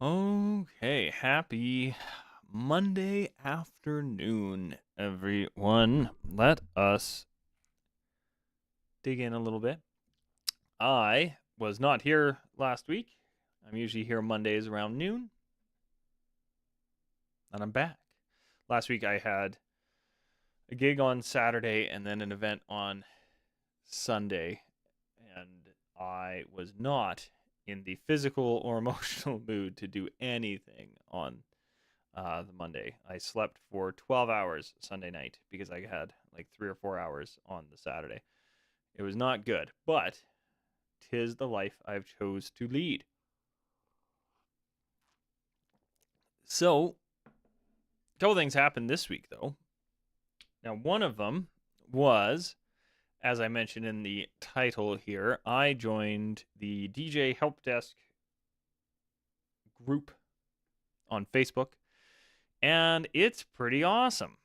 Okay, happy Monday afternoon, everyone. Let us dig in a little bit. I was not here last week. I'm usually here Mondays around noon, and I'm back. Last week I had a gig on Saturday and then an event on Sunday, and I was not in the physical or emotional mood to do anything on the Monday. I slept for 12 hours Sunday night because I had like 3 or 4 hours on the Saturday. It was not good, but 'tis the life I've chose to lead. So, a couple things happened this week though. Now, one of them was, as I mentioned in the title here, I joined the DJ Help Desk group on Facebook, and it's pretty awesome.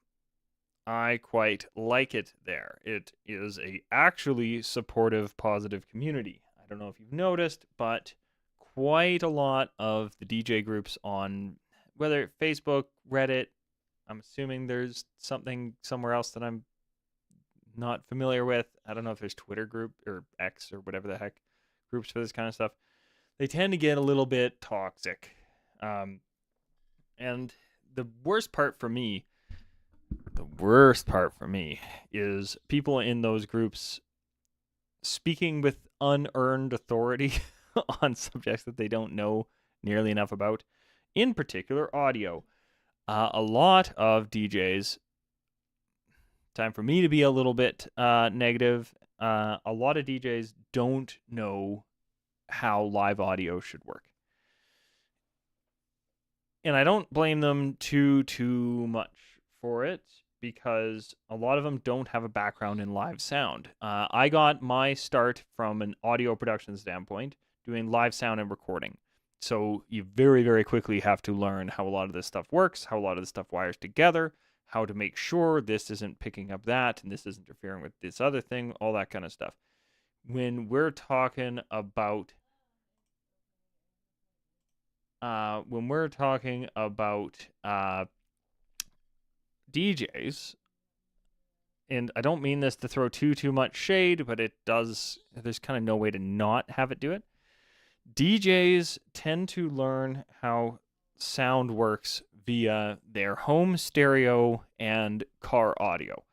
I quite like it there. It is a actually supportive, positive community. I don't know if you've noticed, but quite a lot of the DJ groups on whether Facebook, Reddit, I'm assuming there's something somewhere else that I'm not familiar with. I don't know if there's Twitter group or X or whatever the heck groups for this kind of stuff. They tend to get a little bit toxic. And the worst part for me is people in those groups speaking with unearned authority on subjects that they don't know nearly enough about, in particular audio. A lot of DJs, time for me to be a little bit negative, a lot of DJs don't know how live audio should work. And I don't blame them too much for it because a lot of them don't have a background in live sound. I got my start from an audio production standpoint doing live sound and recording. So you very, very quickly have to learn how a lot of this stuff works, how a lot of this stuff wires together, how to make sure this isn't picking up that and this isn't interfering with this other thing, all that kind of stuff. When we're talking about DJs, and I don't mean this to throw too much shade, but it does. There's kind of no way to not have it do it. DJs tend to learn how sound works via their home stereo and car audio.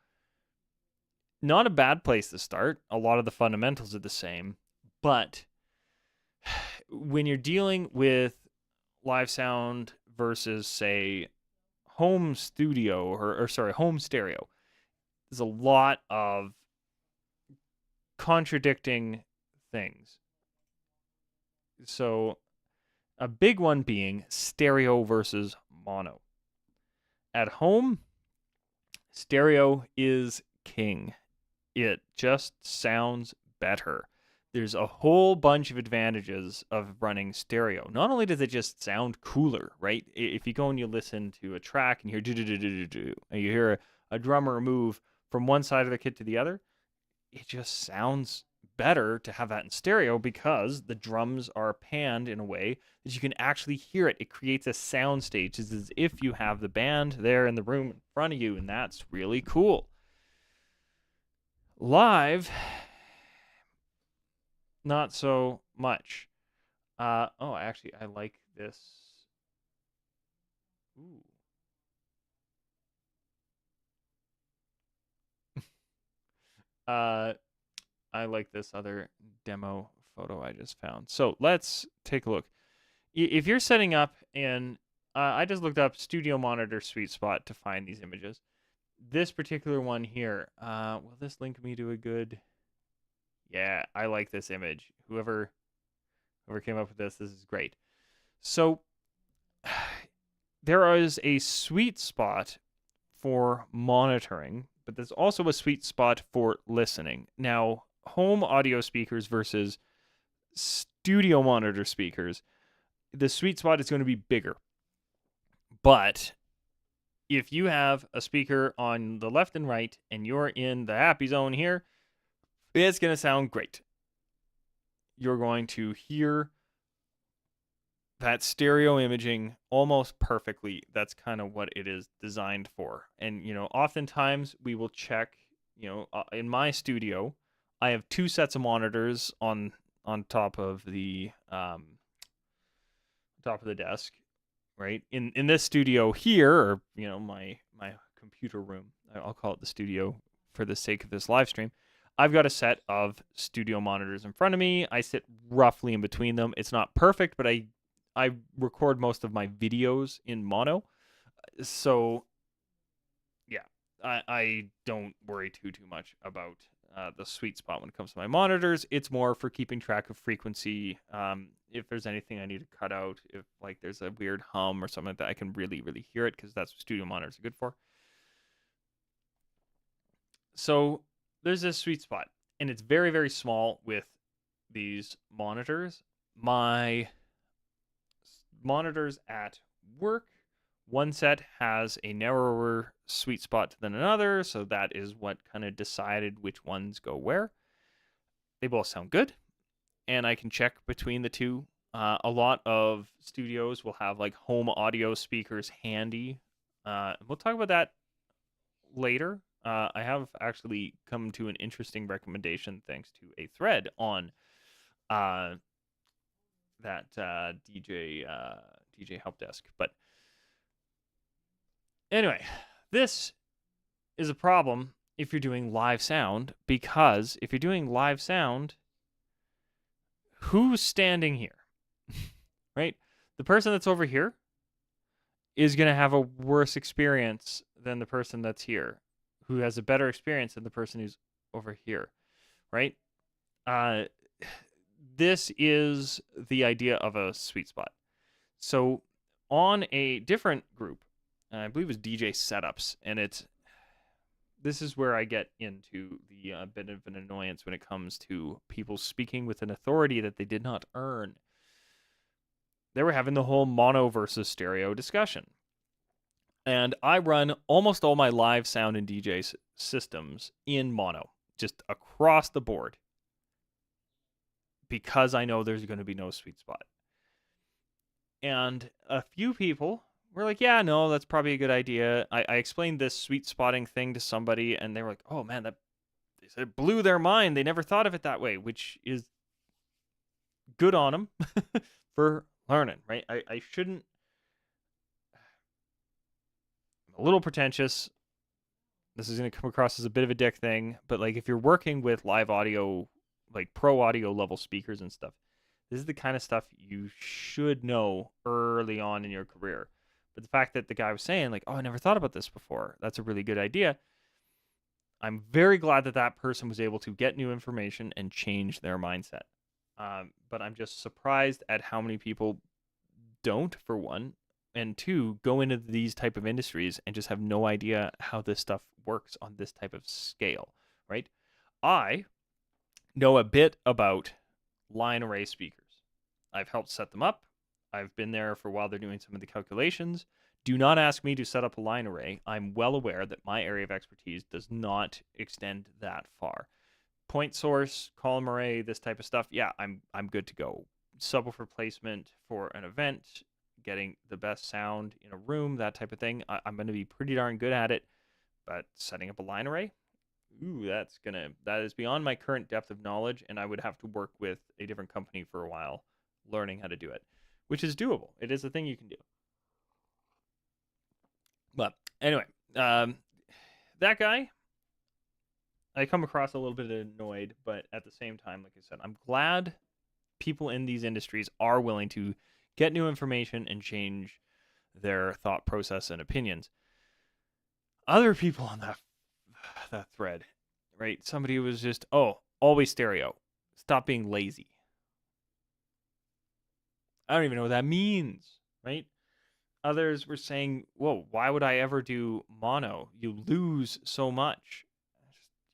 Not a bad place to start. A lot of the fundamentals are the same, but when you're dealing with live sound versus, say, home studio or home stereo, there's a lot of contradicting things. So a big one being stereo versus mono. At home, stereo is king. It just sounds better. There's a whole bunch of advantages of running stereo. Not only does it just sound cooler, right? If you go and you listen to a track and you hear do-do-do-do-do-do, and you hear a drummer move from one side of the kit to the other, it just sounds better to have that in stereo because the drums are panned in a way that you can actually hear it. It creates a sound stage. It's as if you have the band there in the room in front of you, and that's really cool. Live, not so much. Actually, I like this. Ooh. I like this other demo photo I just found. So let's take a look. If you're setting up in, I just looked up Studio Monitor Sweet Spot to find these images. This particular one here, will this link me to a good? Yeah, I like this image. Whoever came up with this is great. So there is a sweet spot for monitoring, but there's also a sweet spot for listening. Now, home audio speakers versus studio monitor speakers, the sweet spot is going to be bigger. But if you have a speaker on the left and right and you're in the happy zone here, it's going to sound great. You're going to hear that stereo imaging almost perfectly. That's kind of what it is designed for. And, oftentimes we will check, in my studio, I have two sets of monitors on top of the desk, right? In this studio here, or, my computer room, I'll call it the studio for the sake of this live stream. I've got a set of studio monitors in front of me. I sit roughly in between them. It's not perfect, but I record most of my videos in mono. So yeah, I don't worry too much about the sweet spot when it comes to my monitors. It's more for keeping track of frequency. If there's anything I need to cut out, if like there's a weird hum or something like that, I can really hear it because that's what studio monitors are good for. So there's this sweet spot, and it's very small with these monitors. My monitors at work, one set has a narrower sweet spot than another, so that is what kind of decided which ones go where. They both sound good, and I can check between the two. A lot of studios will have like home audio speakers handy. We'll talk about that later. I have actually come to an interesting recommendation thanks to a thread on that DJ help desk. But anyway, this is a problem if you're doing live sound, because if you're doing live sound, who's standing here? Right? The person that's over here is going to have a worse experience than the person that's here, who has a better experience than the person who's over here, right? This is the idea of a sweet spot. So on a different group, I believe it was DJ Setups, and this is where I get into the bit of an annoyance when it comes to people speaking with an authority that they did not earn. They were having the whole mono versus stereo discussion. And I run almost all my live sound and DJ systems in mono, just across the board, because I know there's going to be no sweet spot. And a few people were like, yeah, no, that's probably a good idea. I explained this sweet spotting thing to somebody, and they were like, oh man, it blew their mind. They never thought of it that way, which is good on them for learning, right? I shouldn't. I'm a little pretentious. This is going to come across as a bit of a dick thing, but like if you're working with live audio, like pro audio level speakers and stuff, this is the kind of stuff you should know early on in your career. But the fact that the guy was saying like, oh, I never thought about this before, that's a really good idea. I'm very glad that that person was able to get new information and change their mindset. But I'm just surprised at how many people don't, for one, and two, go into these type of industries and just have no idea how this stuff works on this type of scale, right? I know a bit about line array speakers. I've helped set them up. I've been there for while they're doing some of the calculations. Do not ask me to set up a line array. I'm well aware that my area of expertise does not extend that far. Point source, column array, this type of stuff, yeah, I'm good to go. Subwoofer placement for an event, getting the best sound in a room, that type of thing, I'm going to be pretty darn good at it. But setting up a line array, that is beyond my current depth of knowledge, and I would have to work with a different company for a while learning how to do it, which is doable. It is a thing you can do. But anyway, that guy, I come across a little bit annoyed, but at the same time, like I said, I'm glad people in these industries are willing to get new information and change their thought process and opinions. Other people on that thread, right? Somebody was just, oh, always stereo. Stop being lazy. I don't even know what that means, right? Others were saying, whoa, why would I ever do mono? You lose so much.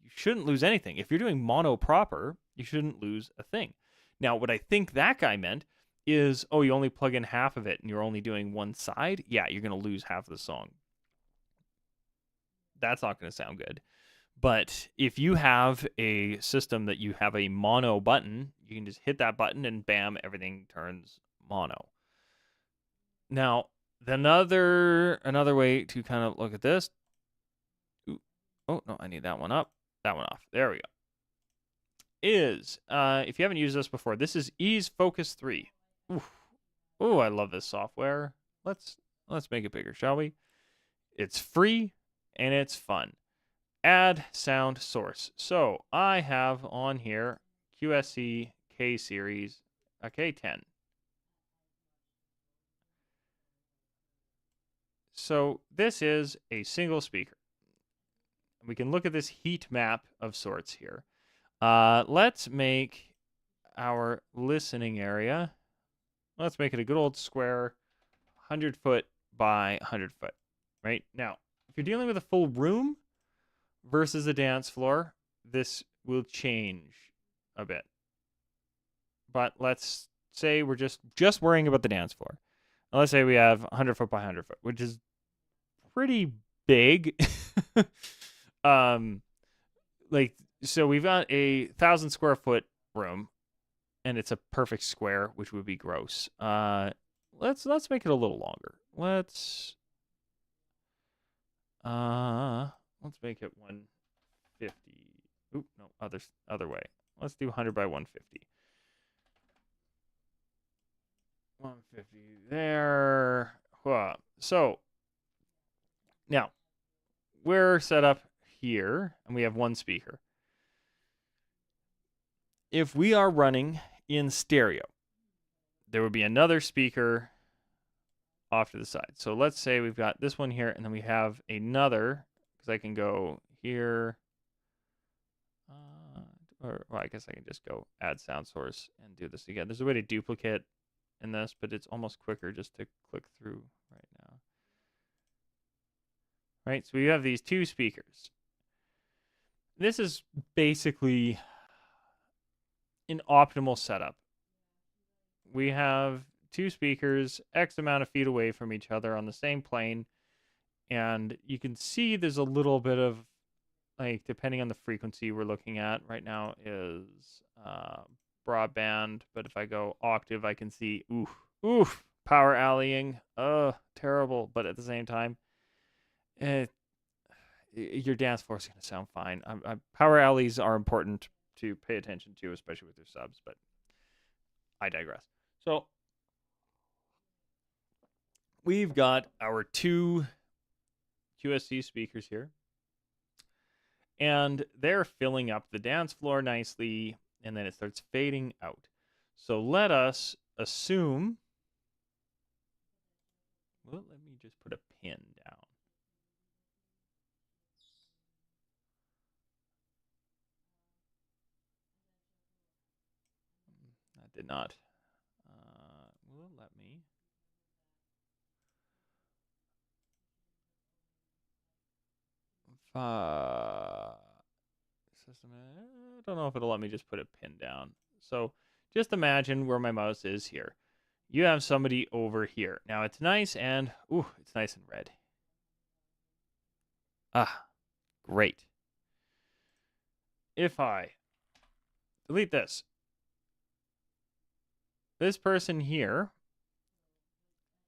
You shouldn't lose anything. If you're doing mono proper, you shouldn't lose a thing. Now, what I think that guy meant is, oh, you only plug in half of it and you're only doing one side? Yeah, you're going to lose half of the song. That's not going to sound good. But if you have a system that you have a mono button, you can just hit that button and bam, everything turns mono. Now, another way to kind of look at this. Ooh, oh, no, I need that one up. That one off. There we go. Is, if you haven't used this before, this is Ease Focus 3. Ooh, ooh, I love this software. Let's make it bigger, shall we? It's free and it's fun. Add sound source. So I have on here QSC K series, a K10. So this is a single speaker. We can look at this heat map of sorts here. Let's make our listening area. Let's make it a good old square, 100 foot by 100 foot. Right now, if you're dealing with a full room versus a dance floor, this will change a bit. But let's say we're just worrying about the dance floor. Now let's say we have 100 foot by 100 foot, which is pretty big. So we've got a 1,000 square foot room, and it's a perfect square, which would be gross. Let's make it a little longer. Let's make it 150. Oop, no, other way. Let's do 100 by 150. 150 there. So now we're set up here, and we have one speaker. If we are running in stereo, there would be another speaker off to the side. So let's say we've got this one here, and then we have another, because I can go here, or well, I guess I can just go add sound source and do this again. There's a way to duplicate in this, but it's almost quicker just to click through right now. Right, so we have these two speakers. This is basically an optimal setup. We have two speakers X amount of feet away from each other on the same plane, and you can see there's a little bit of, like, depending on the frequency we're looking at right now is broadband, but if I go octave, I can see oof, power alleying, terrible, but at the same time, your dance floor is going to sound fine. Power alleys are important to pay attention to, especially with your subs, but I digress. So we've got our two QSC speakers here, and they're filling up the dance floor nicely, and then it starts fading out. So let us assume, well, let me just put a pin down. That did not. Well, let me. System. I don't know if it'll let me just put a pin down. So just imagine where my mouse is here. You have somebody over here. Now it's nice and, it's nice and red. Ah, great. If I delete this person here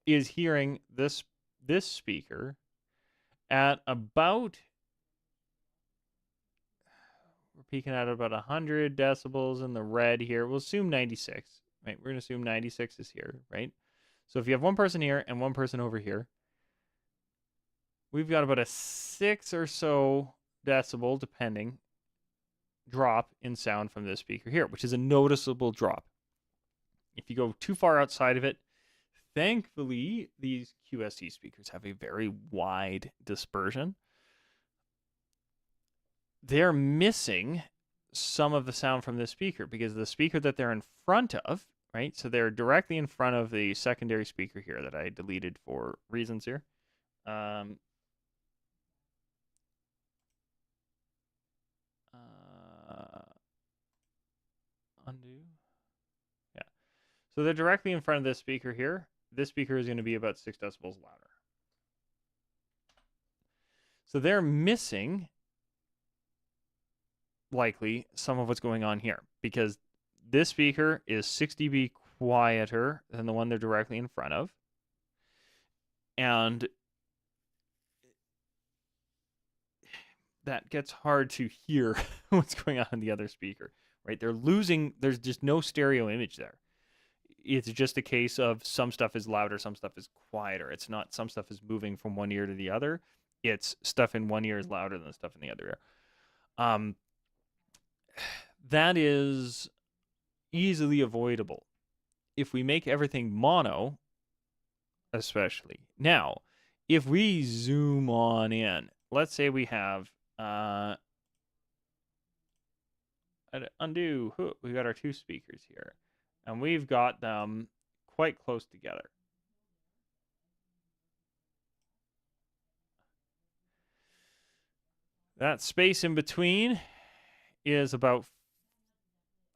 is hearing this speaker at about, we're peaking at about 100 decibels in the red here. We'll assume 96, right? We're going to assume 96 is here, right? So if you have one person here and one person over here, we've got about a 6 or so decibel, depending, drop in sound from this speaker here, which is a noticeable drop. If you go too far outside of it, thankfully, these QSC speakers have a very wide dispersion. They're missing some of the sound from this speaker because the speaker that they're in front of, right? So they're directly in front of the secondary speaker here that I deleted for reasons here. Undo. Yeah. So they're directly in front of this speaker here. This speaker is going to be about 6 decibels louder. So they're missing, likely, some of what's going on here because this speaker is 6 dB quieter than the one they're directly in front of. And that gets hard to hear what's going on in the other speaker, right? There's just no stereo image there. It's just a case of some stuff is louder, some stuff is quieter. It's not some stuff is moving from one ear to the other. It's stuff in one ear is louder than stuff in the other ear. That is easily avoidable if we make everything mono, especially. Now, if we zoom on in, let's say we have undo. We got our two speakers here, and we've got them quite close together. That space in between is about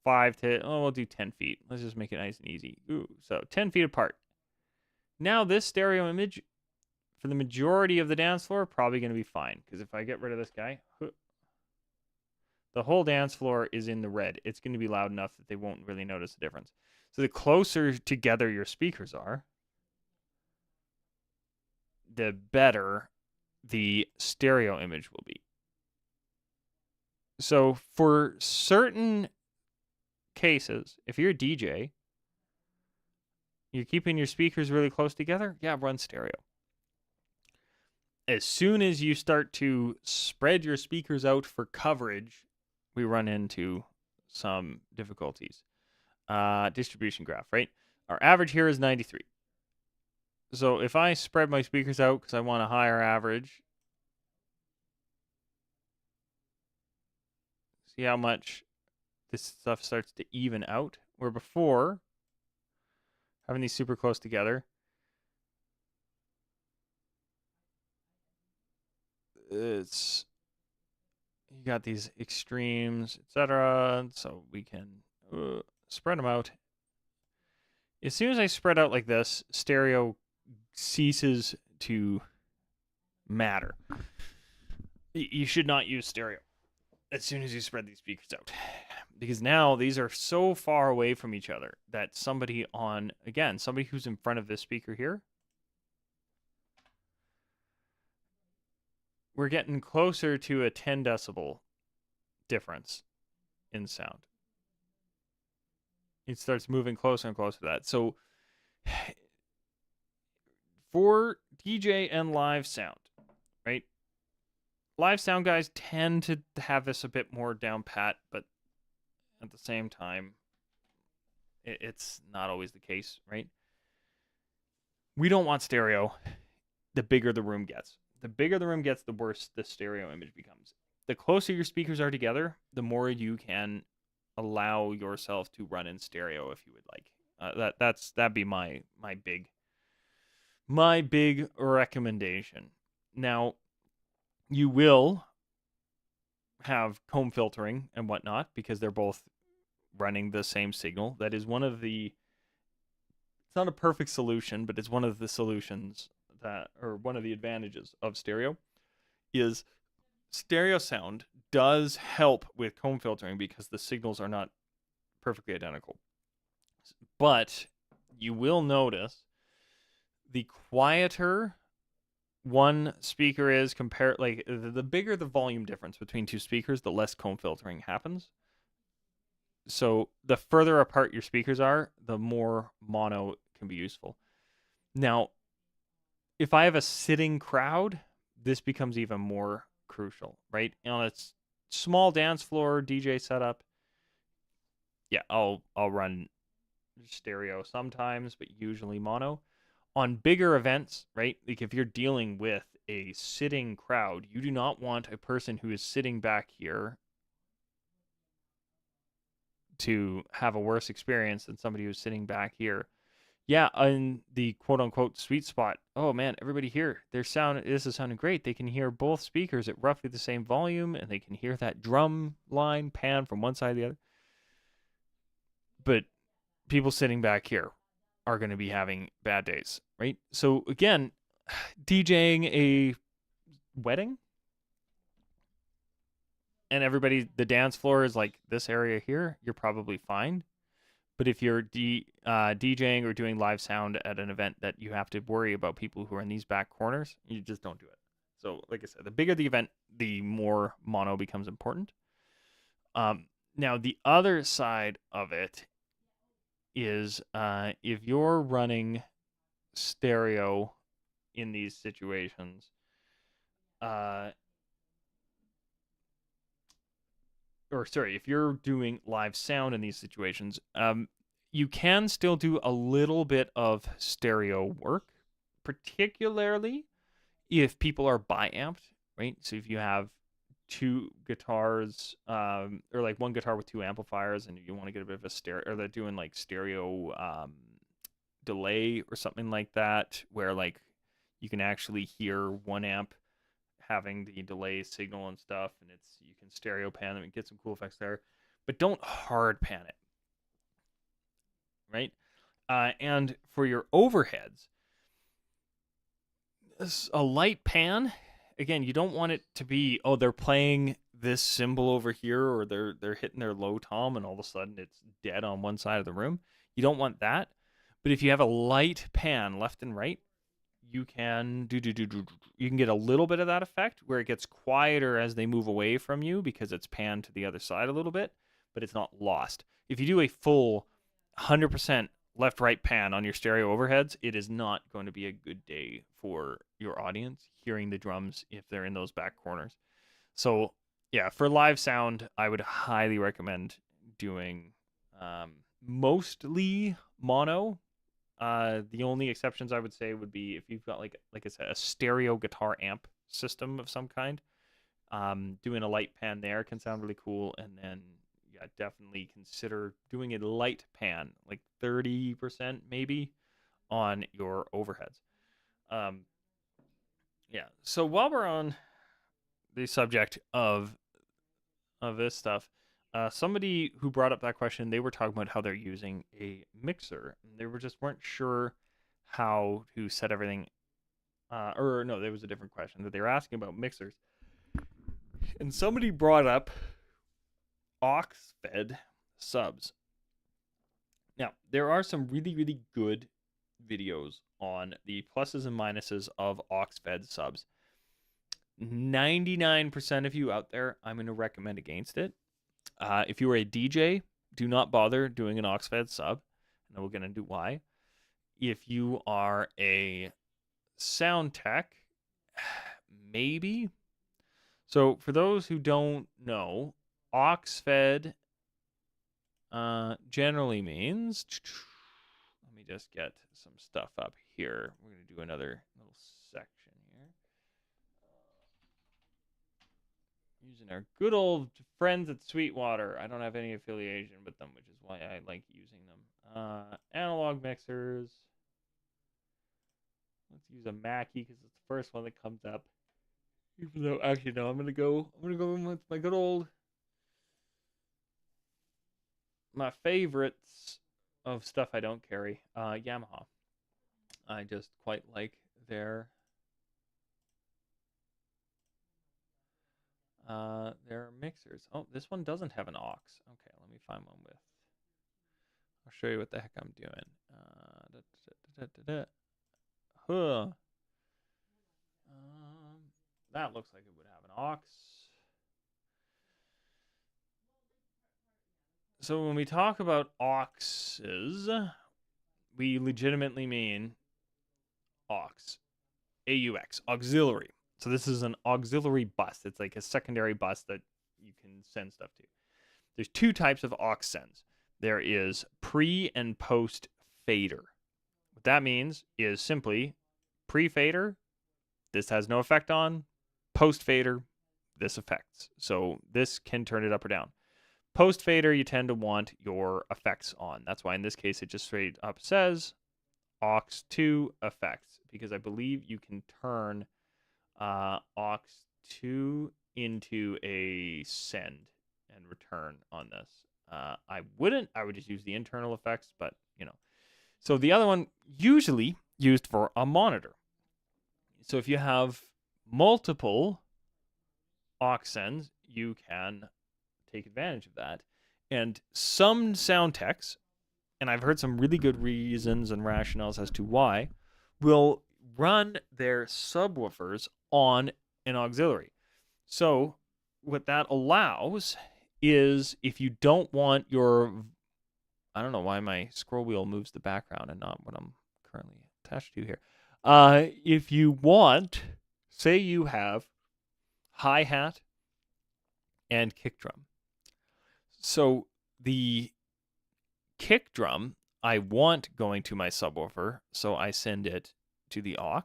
we'll do 10 feet. Let's just make it nice and easy. So 10 feet apart. Now this stereo image, for the majority of the dance floor, probably going to be fine. Because if I get rid of this guy, the whole dance floor is in the red. It's going to be loud enough that they won't really notice the difference. So the closer together your speakers are, the better the stereo image will be. So for certain cases, if you're a DJ, you're keeping your speakers really close together, yeah, run stereo. As soon as you start to spread your speakers out for coverage, we run into some difficulties. Distribution graph, right? Our average here is 93. So if I spread my speakers out because I want a higher average, see how much this stuff starts to even out? Where before, having these super close together, you got these extremes, etc. So we can spread them out. As soon as I spread out like this, stereo ceases to matter. You should not use stereo as soon as you spread these speakers out, because now these are so far away from each other that somebody who's in front of this speaker here, we're getting closer to a 10 decibel difference in sound. It starts moving closer and closer to that. So for DJ and live sound, right? Live sound guys tend to have this a bit more down pat, but at the same time, it's not always the case, right? We don't want stereo. The bigger the room gets. The bigger the room gets, the worse the stereo image becomes. The closer your speakers are together, the more you can allow yourself to run in stereo if you would like. That'd be my big recommendation. Now, you will have comb filtering and whatnot because they're both running the same signal. That is one of the, it's not a perfect solution, but it's one of the solutions one of the advantages of stereo is stereo sound does help with comb filtering because the signals are not perfectly identical. But you will notice the quieter one speaker is compared, like the bigger the volume difference between two speakers, the less comb filtering happens. So the further apart your speakers are, the more mono can be useful. Now, if I have a sitting crowd, this becomes even more crucial, right? On a small dance floor DJ setup, yeah, I'll run stereo sometimes, but usually mono. On bigger events, right? Like if you're dealing with a sitting crowd, you do not want a person who is sitting back here to have a worse experience than somebody who's sitting back here. Yeah, in the quote-unquote sweet spot, oh man, everybody here, this is sounding great. They can hear both speakers at roughly the same volume, and they can hear that drum line pan from one side to the other. But people sitting back here are going to be having bad days, right? So again, DJing a wedding, and the dance floor is like this area here, you're probably fine. But if you're DJing or doing live sound at an event that you have to worry about people who are in these back corners, you just don't do it. So, like I said, the bigger the event, the more mono becomes important. Now, the other side of it is if you're running stereo in these situations, if you're doing live sound in these situations, you can still do a little bit of stereo work, particularly if people are bi-amped, right? So if you have two guitars, or like one guitar with two amplifiers, and you want to get a bit of a stereo, or they're doing like stereo delay or something like that, where like you can actually hear one amp having the delay signal and stuff, and you can stereo pan them and get some cool effects there, but don't hard pan it, right? And for your overheads, a light pan, again, you don't want it to be, oh, they're playing this cymbal over here, or they're hitting their low tom and all of a sudden it's dead on one side of the room. You don't want that. But if you have a light pan left and right, you can you can get a little bit of that effect where it gets quieter as they move away from you because it's panned to the other side a little bit, but it's not lost. If you do a full 100% left right pan on your stereo overheads, it is not going to be a good day for your audience hearing the drums if they're in those back corners. So yeah, for live sound, I would highly recommend doing mostly mono. The only exceptions I would say would be if you've got like I said, a stereo guitar amp system of some kind. Doing a light pan there can sound really cool, and then yeah, definitely consider doing a light pan, like 30% maybe, on your overheads. Yeah. So while we're on the subject of this stuff, somebody who brought up that question, they were talking about how they're using a mixer. They weren't sure how to set everything. Or no, there was a different question that they were asking about mixers. And somebody brought up aux-fed subs. Now, there are some really, really good videos on the pluses and minuses of aux-fed subs. 99% of you out there, I'm going to recommend against it. If you are a DJ, do not bother doing an aux-fed sub, and we're going to do why. If you are a sound tech, maybe. So for those who don't know, aux-fed generally means, let me just get some stuff up here. We're going to do another little section here. Using our good old friends at Sweetwater. I don't have any affiliation with them, which is why I like using them. Analog mixers. Let's use a Mackie because it's the first one that comes up. Even though, actually, no, I'm gonna go with my good old, my favorites of stuff I don't carry. Yamaha. I just quite like their mixers. Oh, this one doesn't have an aux. Okay, let me find one with. I'll show you what the heck I'm doing. That looks like it would have an aux. So when we talk about auxes, we legitimately mean aux. AUX, auxiliary. So this is an auxiliary bus. It's like a secondary bus that you can send stuff to. There's two types of aux sends. There is pre and post fader. What that means is simply pre-fader, this has no effect on. Post fader, this affects. So this can turn it up or down. Post fader, you tend to want your effects on. That's why in this case it just straight up says aux to effects, because I believe you can turn aux to into a send and return on this. I wouldn't. I would just use the internal effects, but you know. So the other one usually used for a monitor. So if you have multiple aux sends, you can take advantage of that. And some sound techs and I've heard some really good reasons and rationales as to why, will run their subwoofers on an auxiliary. So what that allows is, if you don't want your, I don't know why my scroll wheel moves the background and not what I'm currently attached to here. If you want, say you have hi-hat and kick drum. So the kick drum I want going to my subwoofer, so I send it to the aux.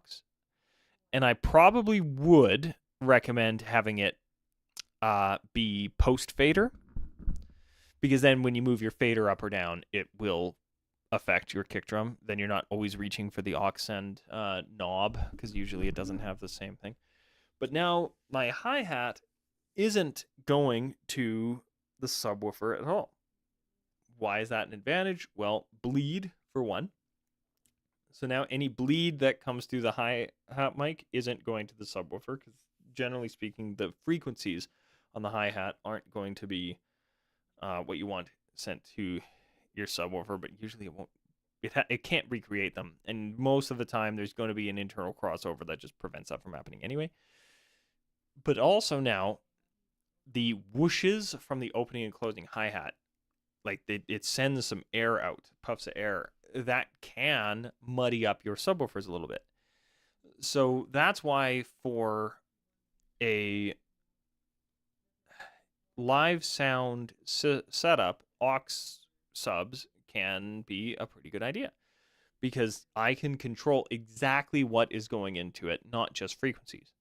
And I probably would recommend having it be post fader, because then when you move your fader up or down, it will affect your kick drum. Then you're not always reaching for the aux send knob, because usually it doesn't have the same thing. But now my hi-hat isn't going to the subwoofer at all. Why is that an advantage? Well, bleed for one. So now any bleed that comes through the hi-hat mic isn't going to the subwoofer, because generally speaking, the frequencies on the hi-hat aren't going to be what you want sent to your subwoofer, but usually it won't. It can't recreate them, and most of the time there's going to be an internal crossover that just prevents that from happening anyway. But also now, the whooshes from the opening and closing hi-hat, like it sends some air out, puffs of air, that can muddy up your subwoofers a little bit. So that's why for a live sound setup, aux subs can be a pretty good idea, because I can control exactly what is going into it, not just frequencies.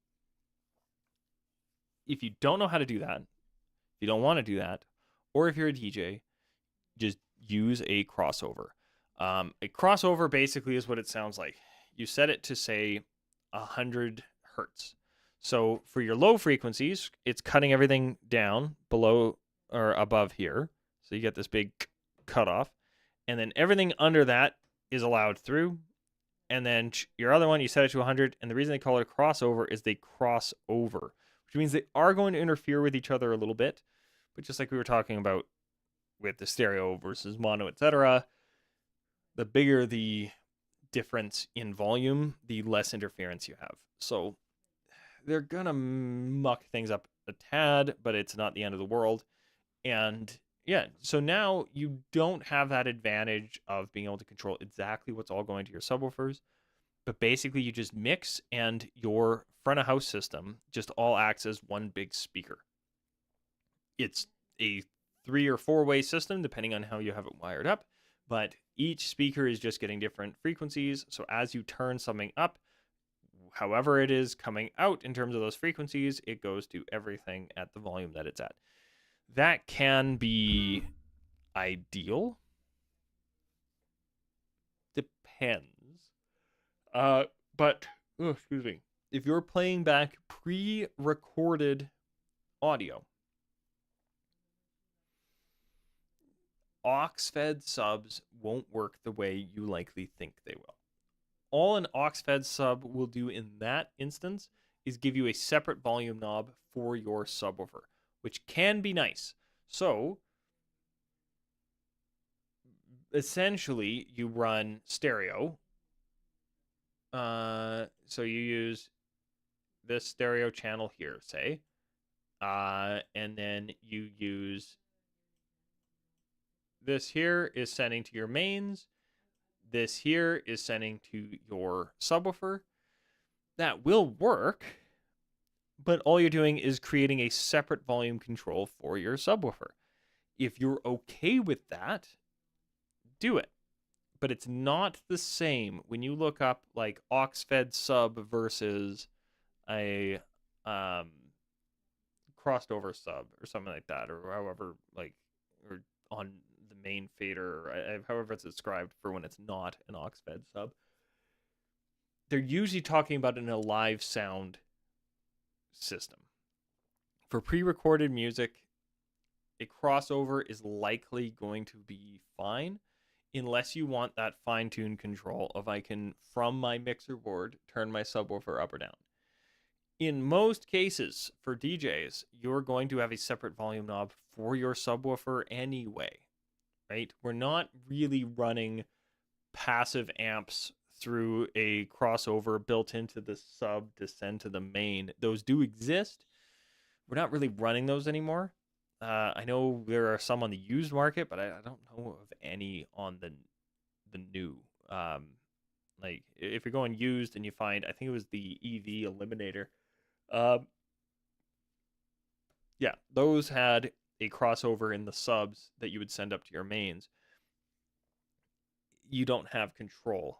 If you don't know how to do that, if you don't want to do that, or if you're a DJ, just use a crossover. A crossover basically is what it sounds like. You set it to, say, 100 hertz. So for your low frequencies, it's cutting everything down below or above here. So you get this big cutoff. And then everything under that is allowed through. And then your other one, you set it to 100. And the reason they call it a crossover is they cross over, which means they are going to interfere with each other a little bit. But just like we were talking about with the stereo versus mono, etc., the bigger the difference in volume, the less interference you have. So they're going to muck things up a tad, but it's not the end of the world. And yeah, so now you don't have that advantage of being able to control exactly what's all going to your subwoofers, but basically you just mix, and your front of house system just all acts as one big speaker. It's a 3 or 4-way system, depending on how you have it wired up, but each speaker is just getting different frequencies. So as you turn something up, however it is coming out in terms of those frequencies, it goes to everything at the volume that it's at. That can be ideal. Depends. But, excuse me. If you're playing back pre-recorded audio, aux-fed subs won't work the way you likely think they will. All an aux-fed sub will do in that instance is give you a separate volume knob for your subwoofer, which can be nice. So essentially you run stereo. So you use this stereo channel here, say, and then you use this here is sending to your mains. This here is sending to your subwoofer. That will work, but all you're doing is creating a separate volume control for your subwoofer. If you're okay with that, do it. But it's not the same when you look up like aux-fed sub versus a crossed over sub or something like that, or however, like, or on the main fader, or however it's described for when it's not an aux-fed sub. They're usually talking about in a live sound system. For pre-recorded music, a crossover is likely going to be fine, unless you want that fine-tuned control of, I can, from my mixer board, turn my subwoofer up or down. In most cases, for DJs, you're going to have a separate volume knob for your subwoofer anyway, right? We're not really running passive amps through a crossover built into the sub to send to the main. Those do exist. We're not really running those anymore. I know there are some on the used market, but I don't know of any on the new. Like if you're going used and you find, I think it was the EV Eliminator. Um, yeah, those had a crossover in the subs that you would send up to your mains. You don't have control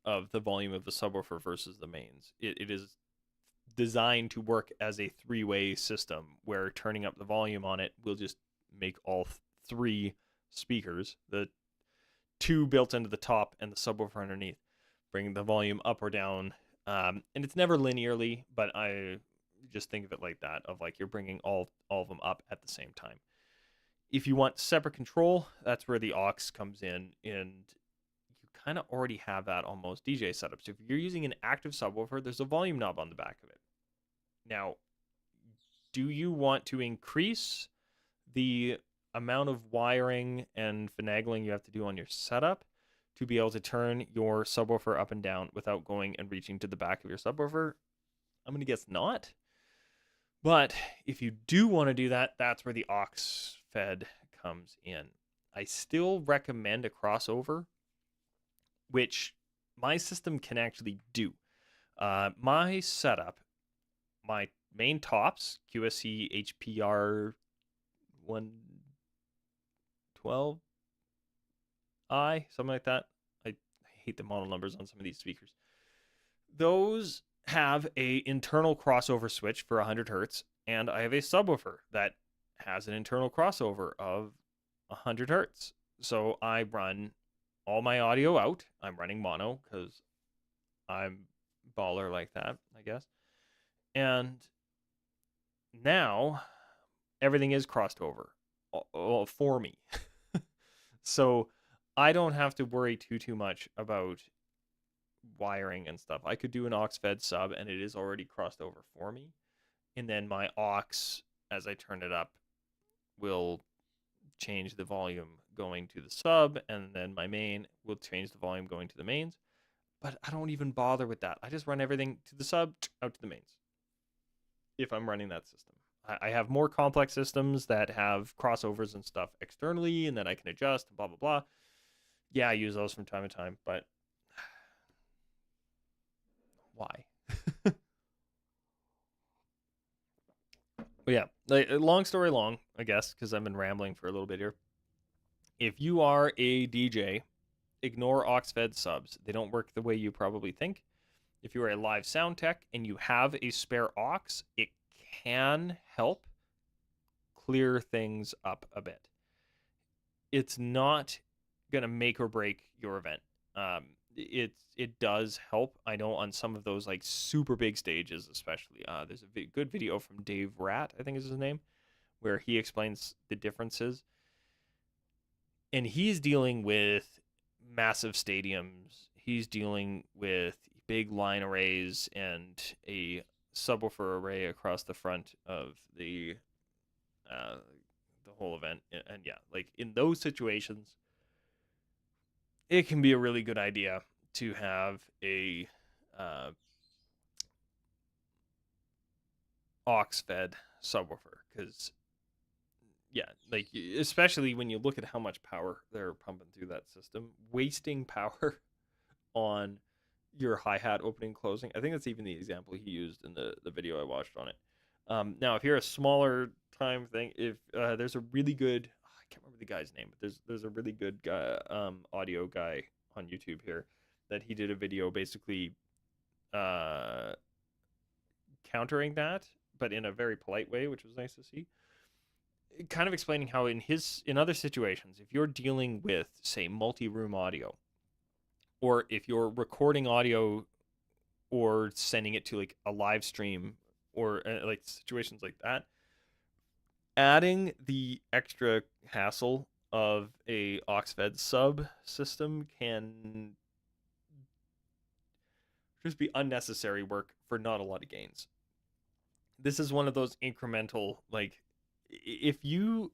of the volume of the subwoofer versus the mains. It is designed to work as a three-way system where turning up the volume on it will just make all three speakers, the two built into the top and the subwoofer underneath, bring the volume up or down. And it's never linearly, but I just think of it like that, of like you're bringing all of them up at the same time. If you want separate control, that's where the aux comes in, and you kind of already have that on most DJ setups. If you're using an active subwoofer, there's a volume knob on the back of it. Now, do you want to increase the amount of wiring and finagling you have to do on your setup to be able to turn your subwoofer up and down without going and reaching to the back of your subwoofer? I'm going to guess not. But if you do want to do that, that's where the aux fed comes in. I still recommend a crossover, which my system can actually do. My setup, my main tops, QSC HPR 112i, something like that. I hate the model numbers on some of these speakers. Those have a internal crossover switch for 100 hertz, and I have a subwoofer that has an internal crossover of 100 hertz. So I run all my audio out. I'm running mono because I'm baller like that, I guess. And now everything is crossed over for me. So I don't have to worry too much about wiring and stuff. I could do an aux fed sub and it is already crossed over for me. And then my aux, as I turn it up, will change the volume going to the sub, and then my main will change the volume going to the mains. But I don't even bother with that. I just run everything to the sub, out to the mains, if I'm running that system. I have more complex systems that have crossovers and stuff externally and that I can adjust and blah, blah, blah. Yeah, I use those from time to time, but why? But yeah, like, long story long, I guess, because I've been rambling for a little bit here. If you are a DJ, ignore aux fed subs. They don't work the way you probably think. If you are a live sound tech and you have a spare aux, it can help clear things up a bit. It's not gonna make or break your event. It does help. I know on some of those like super big stages, especially. There's a good video from Dave Rat, I think is his name, where he explains the differences. And he's dealing with massive stadiums. He's dealing with big line arrays and a subwoofer array across the front of the whole event. And yeah, like in those situations, it can be a really good idea to have a aux fed subwoofer, because yeah, like especially when you look at how much power they're pumping through that system, wasting power on your hi-hat opening closing. I think that's even the example he used in the video I watched on it. Now if you're a smaller time thing, if there's a really good, I can't remember the guy's name, but there's a really good guy, audio guy on YouTube here, that he did a video basically countering that, but in a very polite way, which was nice to see. Kind of explaining how in other situations, if you're dealing with, say, multi-room audio, or if you're recording audio or sending it to like a live stream, or like situations like that, adding the extra hassle of a aux fed sub system can just be unnecessary work for not a lot of gains. This is one of those incremental, like, if you're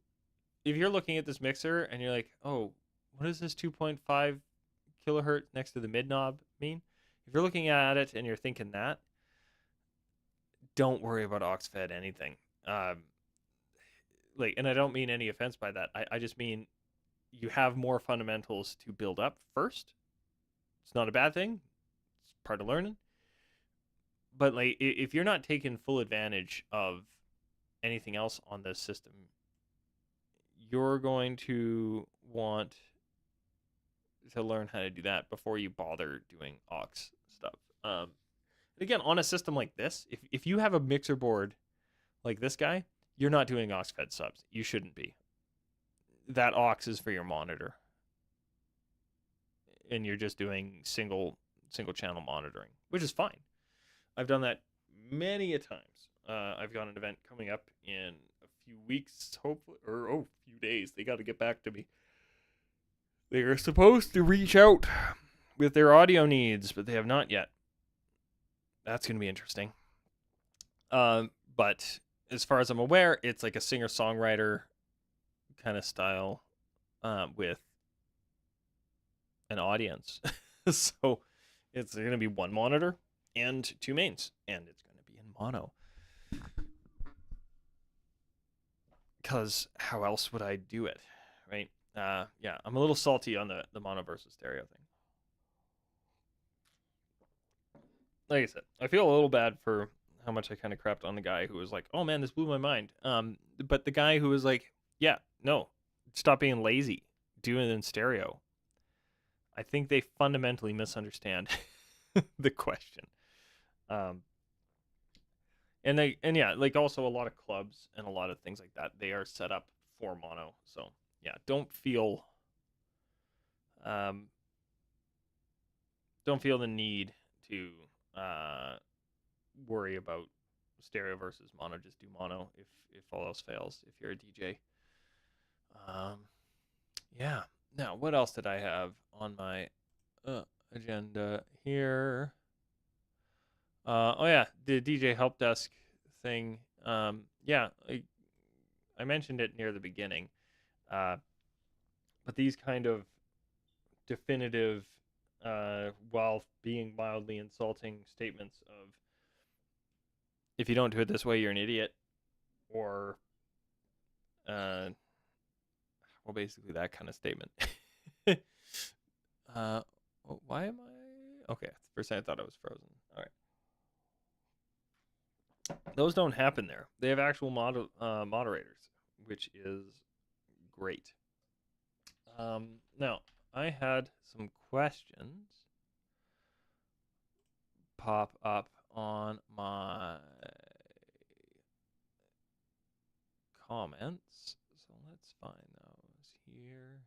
looking at this mixer and you're like, oh, what does this 2.5 kilohertz next to the mid knob mean? If you're looking at it and you're thinking that, don't worry about aux fed anything. And I don't mean any offense by that. I just mean you have more fundamentals to build up first. It's not a bad thing. It's part of learning. But like, if you're not taking full advantage of anything else on this system, you're going to want to learn how to do that before you bother doing aux stuff. Again, on a system like this, if you have a mixer board like this guy, you're not doing aux fed subs. You shouldn't be. That aux is for your monitor, and you're just doing single channel monitoring, which is fine. I've done that many a times. I've got an event coming up in a few weeks, hopefully, or a few days. They got to get back to me. They are supposed to reach out with their audio needs, but they have not yet. That's going to be interesting. But as far as I'm aware, it's like a singer-songwriter kind of style with an audience. So it's going to be one monitor and two mains, and it's going to be in mono. Because how else would I do it, right? Yeah, I'm a little salty on the mono versus stereo thing. Like I said, I feel a little bad for how much I kind of crapped on the guy who was like, oh man, this blew my mind. But the guy who was like, yeah, no, stop being lazy, do it in stereo. I think they fundamentally misunderstand the question. And yeah, like also a lot of clubs and a lot of things like that, they are set up for mono. So yeah, don't feel the need to worry about stereo versus mono. Just do mono if all else fails, if you're a DJ. Yeah. Now, what else did I have on my agenda here? Oh yeah, the DJ help desk thing. Yeah, I mentioned it near the beginning. But these kind of definitive, while being mildly insulting statements of, if you don't do it this way, you're an idiot, or well, basically that kind of statement. Why am I? Okay, for a second I thought I was frozen. All right. Those don't happen there. They have actual moderators, which is great. Now, I had some questions pop up on my comments. So let's find those here.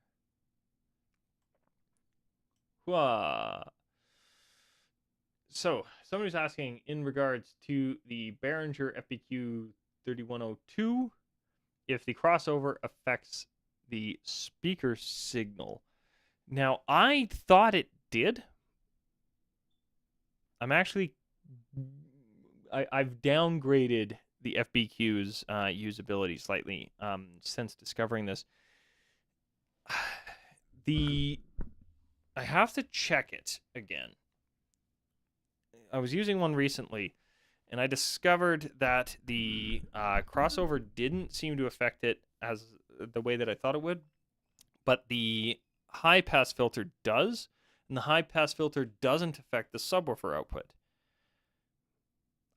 So somebody's asking in regards to the Behringer FPQ 3102 if the crossover affects the speaker signal. Now, I thought it did. I've downgraded the FBQ's usability slightly since discovering this. I have to check it again. I was using one recently, and I discovered that the crossover didn't seem to affect it as the way that I thought it would, but the high-pass filter does, and the high-pass filter doesn't affect the subwoofer output.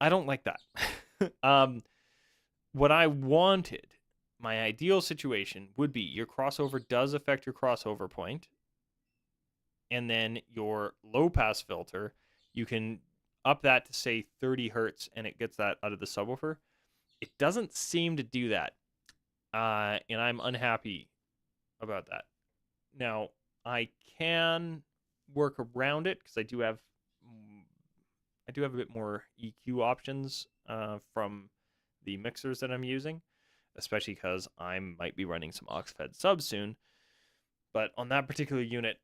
I don't like that. What I wanted, my ideal situation, would be your crossover does affect your crossover point, and then your low-pass filter, you can up that to, say, 30 hertz, and it gets that out of the subwoofer. It doesn't seem to do that, and I'm unhappy about that. Now, I can work around it because I do have a bit more EQ options from the mixers that I'm using, especially because I might be running some aux-fed subs soon. But on that particular unit,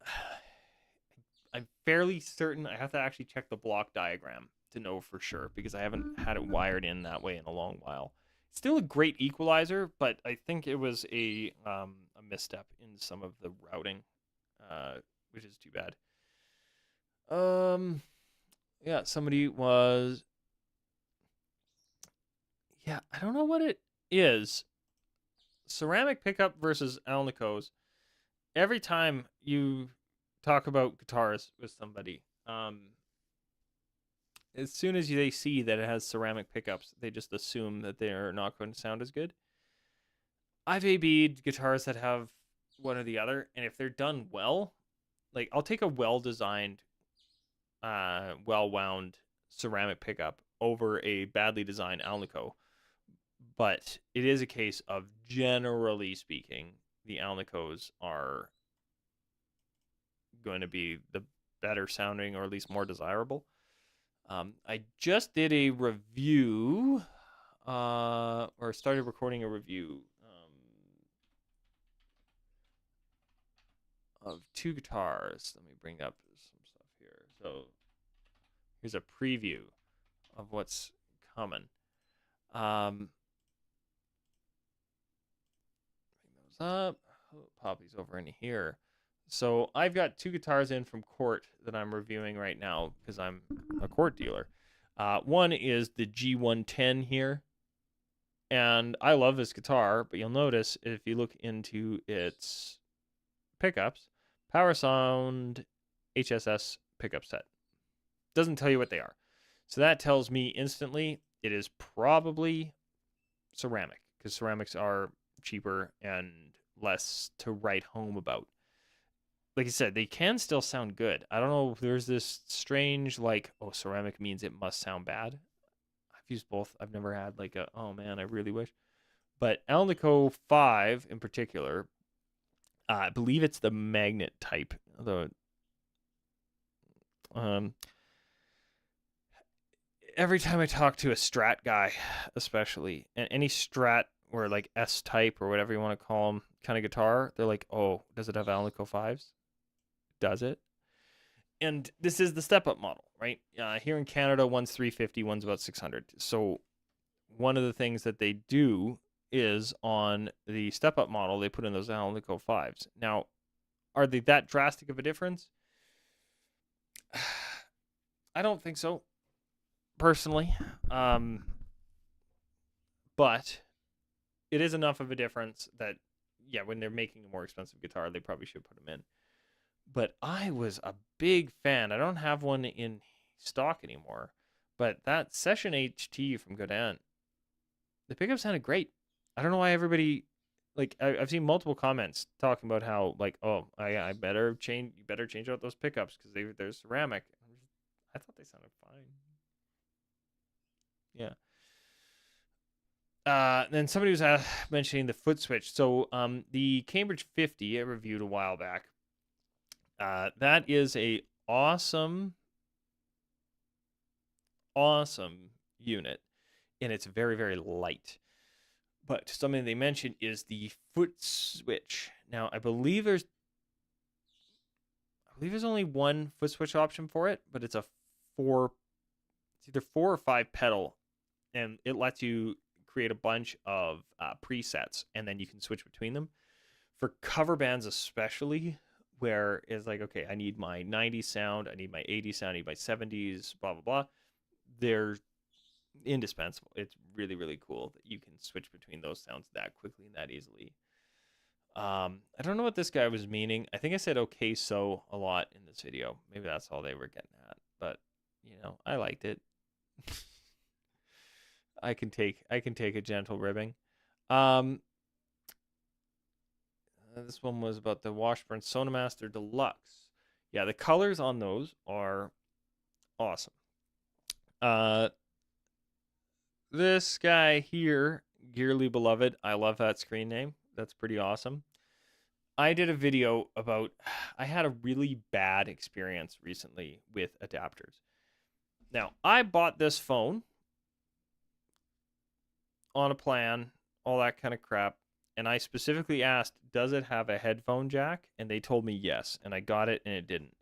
I'm fairly certain I have to actually check the block diagram to know for sure, because I haven't had it wired in that way in a long while. It's still a great equalizer, but I think it was a misstep in some of the routing which is too bad. Yeah, somebody was. Yeah, I don't know what it is. Ceramic pickup versus Alnico's. Every time you talk about guitars with somebody, as soon as they see that it has ceramic pickups, they just assume that they're not going to sound as good. I've AB'd guitars that have one or the other, and if they're done well, like I'll take a well-designed, well-wound ceramic pickup over a badly designed Alnico. But it is a case of, generally speaking, the Alnicos are going to be the better sounding, or at least more desirable. I just did a review, or started recording a review of two guitars. Let me bring up some stuff here. So here's a preview of what's coming. Bring those up. Oh, Poppy's over in here. So I've got two guitars in from Court that I'm reviewing right now because I'm a Court dealer. One is the G110 here, and I love this guitar, but you'll notice if you look into its pickups, Power Sound HSS pickup set. Doesn't tell you what they are. So that tells me instantly it is probably ceramic, because ceramics are cheaper and less to write home about. Like I said, they can still sound good. I don't know if there's this strange, like, oh, ceramic means it must sound bad. I've used both. I've never had like a, oh man, I really wish. But Alnico 5 in particular, I believe it's the magnet type. The every time I talk to a Strat guy, especially, and any Strat or like S type or whatever you want to call them kind of guitar, they're like, oh, does it have Alnico 5s? Does it? And this is the step up model, right? Here in Canada, one's 350, one's about 600. So one of the things that they do is on the step up model, they put in those Alnico 5s. Now, are they that drastic of a difference? I don't think so, personally. But it is enough of a difference that, yeah, when they're making a more expensive guitar, they probably should put them in. But I was a big fan. I don't have one in stock anymore, but that Session HT from Godin, the pickup sounded great. I don't know why everybody, like, I've seen multiple comments talking about how, like, oh, I better change, you better change out those pickups because they're ceramic. I thought they sounded fine. Yeah. Then somebody was mentioning the foot switch. So the Cambridge 50 I reviewed a while back. That is a awesome unit, and it's very, very light. But something they mentioned is the foot switch. Now, I believe there's only one foot switch option for it, but it's either 4 or 5 pedal, and it lets you create a bunch of presets, and then you can switch between them. For cover bands especially, where it's like, okay, I need my 90s sound, I need my 80s sound, I need my 70s, blah, blah, blah. They're indispensable. It's really, really cool that you can switch between those sounds that quickly and that easily. I don't know what this guy was meaning. I think I said okay so a lot in this video. Maybe that's all they were getting at. But, you know, I liked it. I can take a gentle ribbing. This one was about the Washburn Sonamaster Deluxe. Yeah, the colors on those are awesome. This guy here, Gearly Beloved, I love that screen name. That's pretty awesome. I did a video about, I had a really bad experience recently with adapters. Now, I bought this phone on a plan, all that kind of crap. And I specifically asked, does it have a headphone jack? And they told me yes. And I got it and it didn't.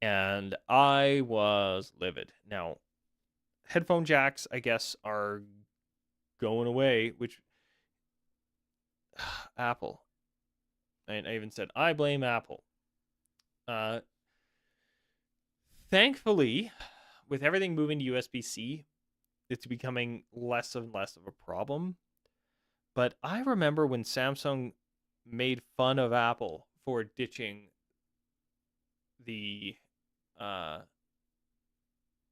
And I was livid. Now, headphone jacks, I guess, are going away, which Apple. And I even said, I blame Apple. Uh, Thankfully, with everything moving to USB-C, it's becoming less and less of a problem. But I remember when Samsung made fun of Apple for ditching the uh,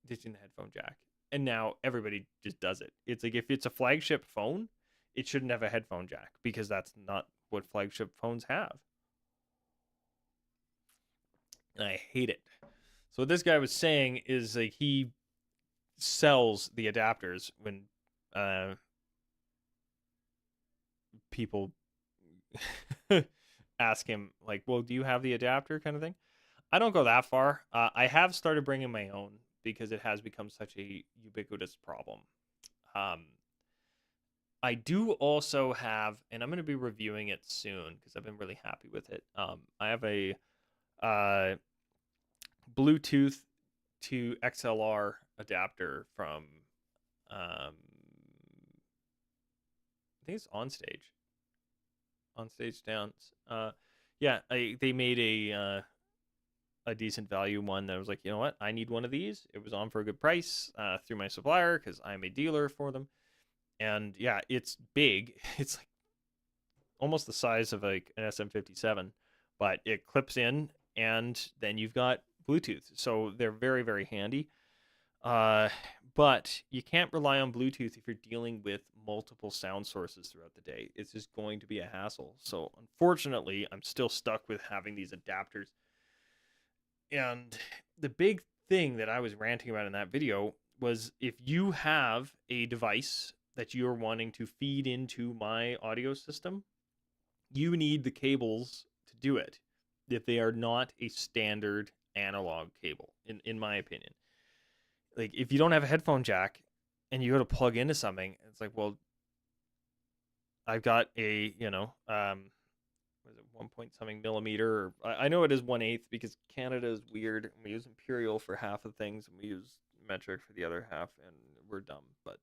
ditching the headphone jack, and now everybody just does it. It's like if it's a flagship phone, it shouldn't have a headphone jack because that's not what flagship phones have. And I hate it. So what this guy was saying is like he sells the adapters when uh, people ask him like, "Well, do you have the adapter?" kind of thing. I don't go that far. I have started bringing my own because it has become such a ubiquitous problem. Um, I do also have, and I'm going to be reviewing it soon because I've been really happy with it. I have a uh, Bluetooth to XLR adapter from, I think it's On Stage Downs. Yeah, they made a decent value one that was like, you know what, I need one of these. It was on for a good price through my supplier because I'm a dealer for them. And yeah, it's big. It's like almost the size of like an SM57, but it clips in, and then you've got Bluetooth. So they're very, very handy. Uh, but you can't rely on Bluetooth if you're dealing with multiple sound sources throughout the day. It's just going to be a hassle. So unfortunately, I'm still stuck with having these adapters. And the big thing that I was ranting about in that video was if you have a device that you're wanting to feed into my audio system, you need the cables to do it if they are not a standard analog cable, in my opinion. Like if you don't have a headphone jack and you go to plug into something, it's like, well, I've got a, was it 1 point something millimeter? Or, I know it is 1/8 because Canada is weird. We use imperial for half of things and we use metric for the other half, and we're dumb, but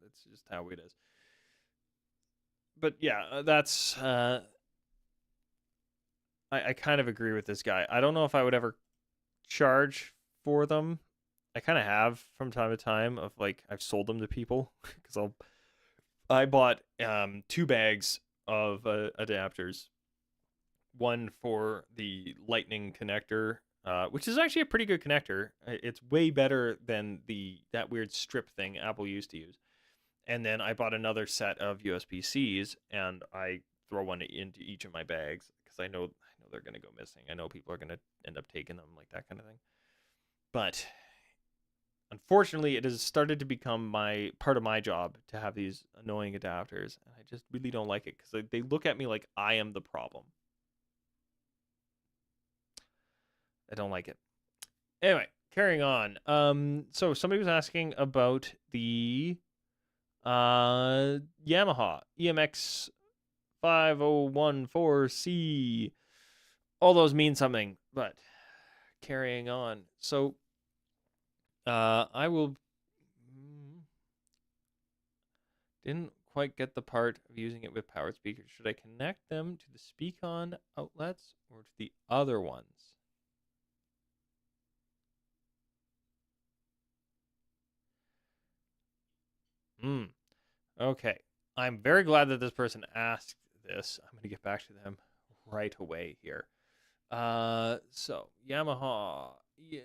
it's just how it is. But yeah, that's I kind of agree with this guy. I don't know if I would ever charge for them. I kind of have from time to time of like I've sold them to people because I bought 2 bags of adapters, one for the lightning connector, which is actually a pretty good connector. It's way better than that weird strip thing Apple used to use. And then I bought another set of USB-Cs, and I throw one into each of my bags because I know they're gonna go missing. I know people are gonna end up taking them, like that kind of thing. But unfortunately, it has started to become my part of my job to have these annoying adapters, and I just really don't like it because they look at me like I am the problem. I don't like it. Anyway, carrying on. So somebody was asking about the Yamaha EMX 5014C. All those mean something, but carrying on. So I will didn't quite get the part of using it with powered speakers. Should I connect them to the speak-on outlets or to the other ones? Okay. I'm very glad that this person asked this. I'm going to get back to them right away here. So Yamaha. Yeah.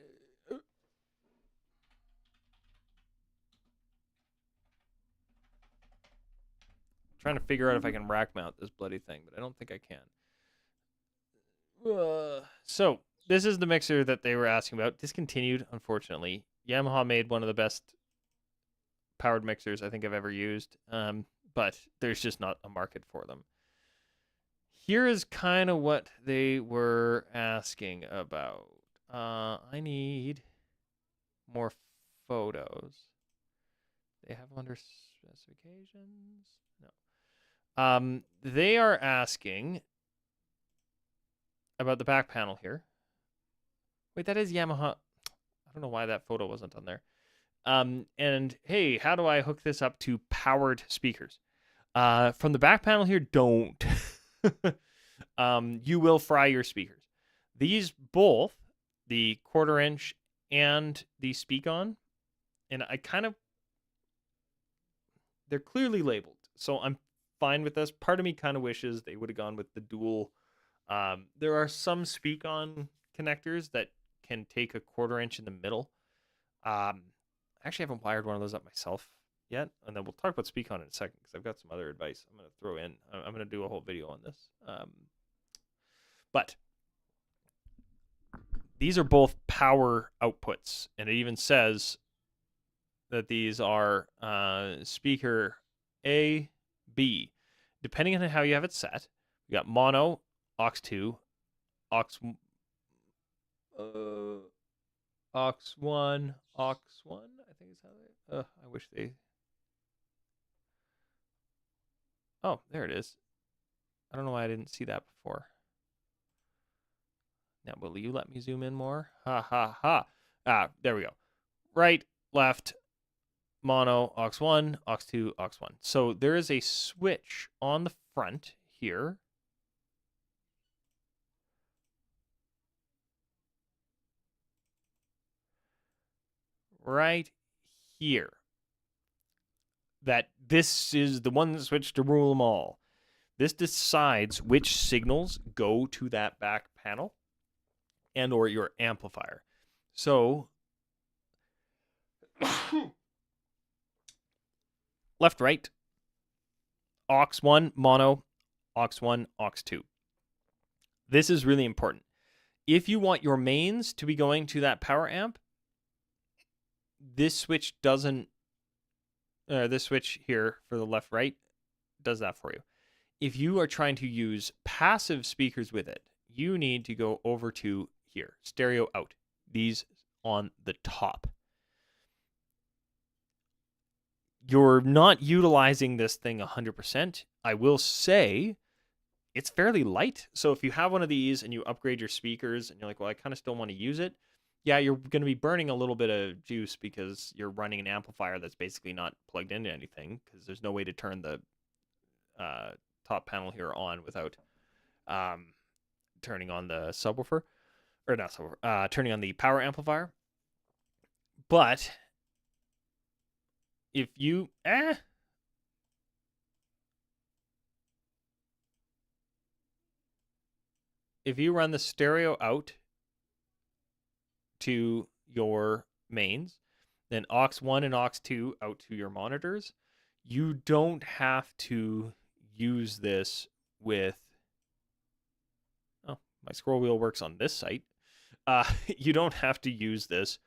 Trying to figure out if I can rack mount this bloody thing, but I don't think I can. So this is the mixer that they were asking about. Discontinued, unfortunately. Yamaha made one of the best powered mixers I think I've ever used, but there's just not a market for them. Here is kind of what they were asking about. I need more photos. They have them under specifications. No. They are asking about the back panel here. Wait, that is Yamaha. I don't know why that photo wasn't on there. And hey, how do I hook this up to powered speakers? From the back panel here, don't. You will fry your speakers. These both, the 1/4 inch and the speak on, and they're clearly labeled, so I'm fine with this. Part of me kind of wishes they would have gone with the dual. There are some speak on connectors that can take a 1/4 inch in the middle. I actually haven't wired one of those up myself yet, and then we'll talk about speak on in a second because I've got some other advice I'm going to throw in. I'm going to do a whole video on this. But these are both power outputs, and it even says that these are speaker A, B. Depending on how you have it set, you got mono, aux 2, aux 1, aux 1. I think is how they. I wish they. Oh, there it is. I don't know why I didn't see that before. Now, will you let me zoom in more? Ha ha ha. There we go. Right, left, mono, aux 1, aux 2, aux 1. So there is a switch on the front here. Right here. That this is the one switch to rule them all. This decides which signals go to that back panel and or your amplifier. So left, right, aux 1, mono, aux 1, aux 2. This is really important. If you want your mains to be going to that power amp, this switch doesn't, this switch here for the left, right does that for you. If you are trying to use passive speakers with it, you need to go over to here, stereo out, these on the top. You're not utilizing this thing 100%. I will say it's fairly light. So if you have one of these and you upgrade your speakers and you're like, well, I kind of still want to use it. Yeah, you're going to be burning a little bit of juice because you're running an amplifier that's basically not plugged into anything because there's no way to turn the top panel here on without turning on the subwoofer. Or not subwoofer, turning on the power amplifier. But if you if you run the stereo out to your mains, then aux 1 and aux 2 out to your monitors, you don't have to use this with. Oh, my scroll wheel works on this site. You don't have to use this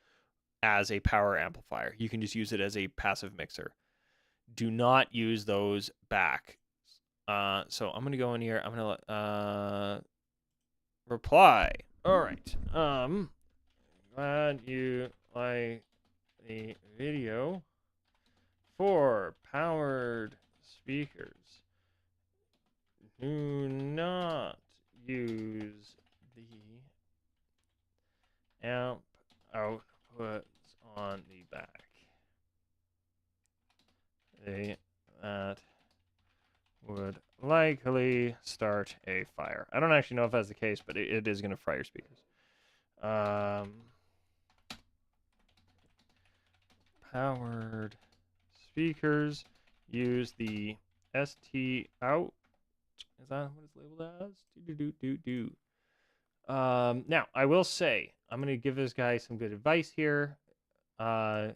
as a power amplifier. You can just use it as a passive mixer. Do not use those back. So I'm gonna go in here. I'm gonna reply. All right. Glad you like the video for powered speakers. Do not use the amp outputs on the back. That would likely start a fire. I don't actually know if that's the case, but it is going to fry your speakers. Powered speakers use the ST out. Is that what it's labeled as? Now, I will say, I'm going to give this guy some good advice here. And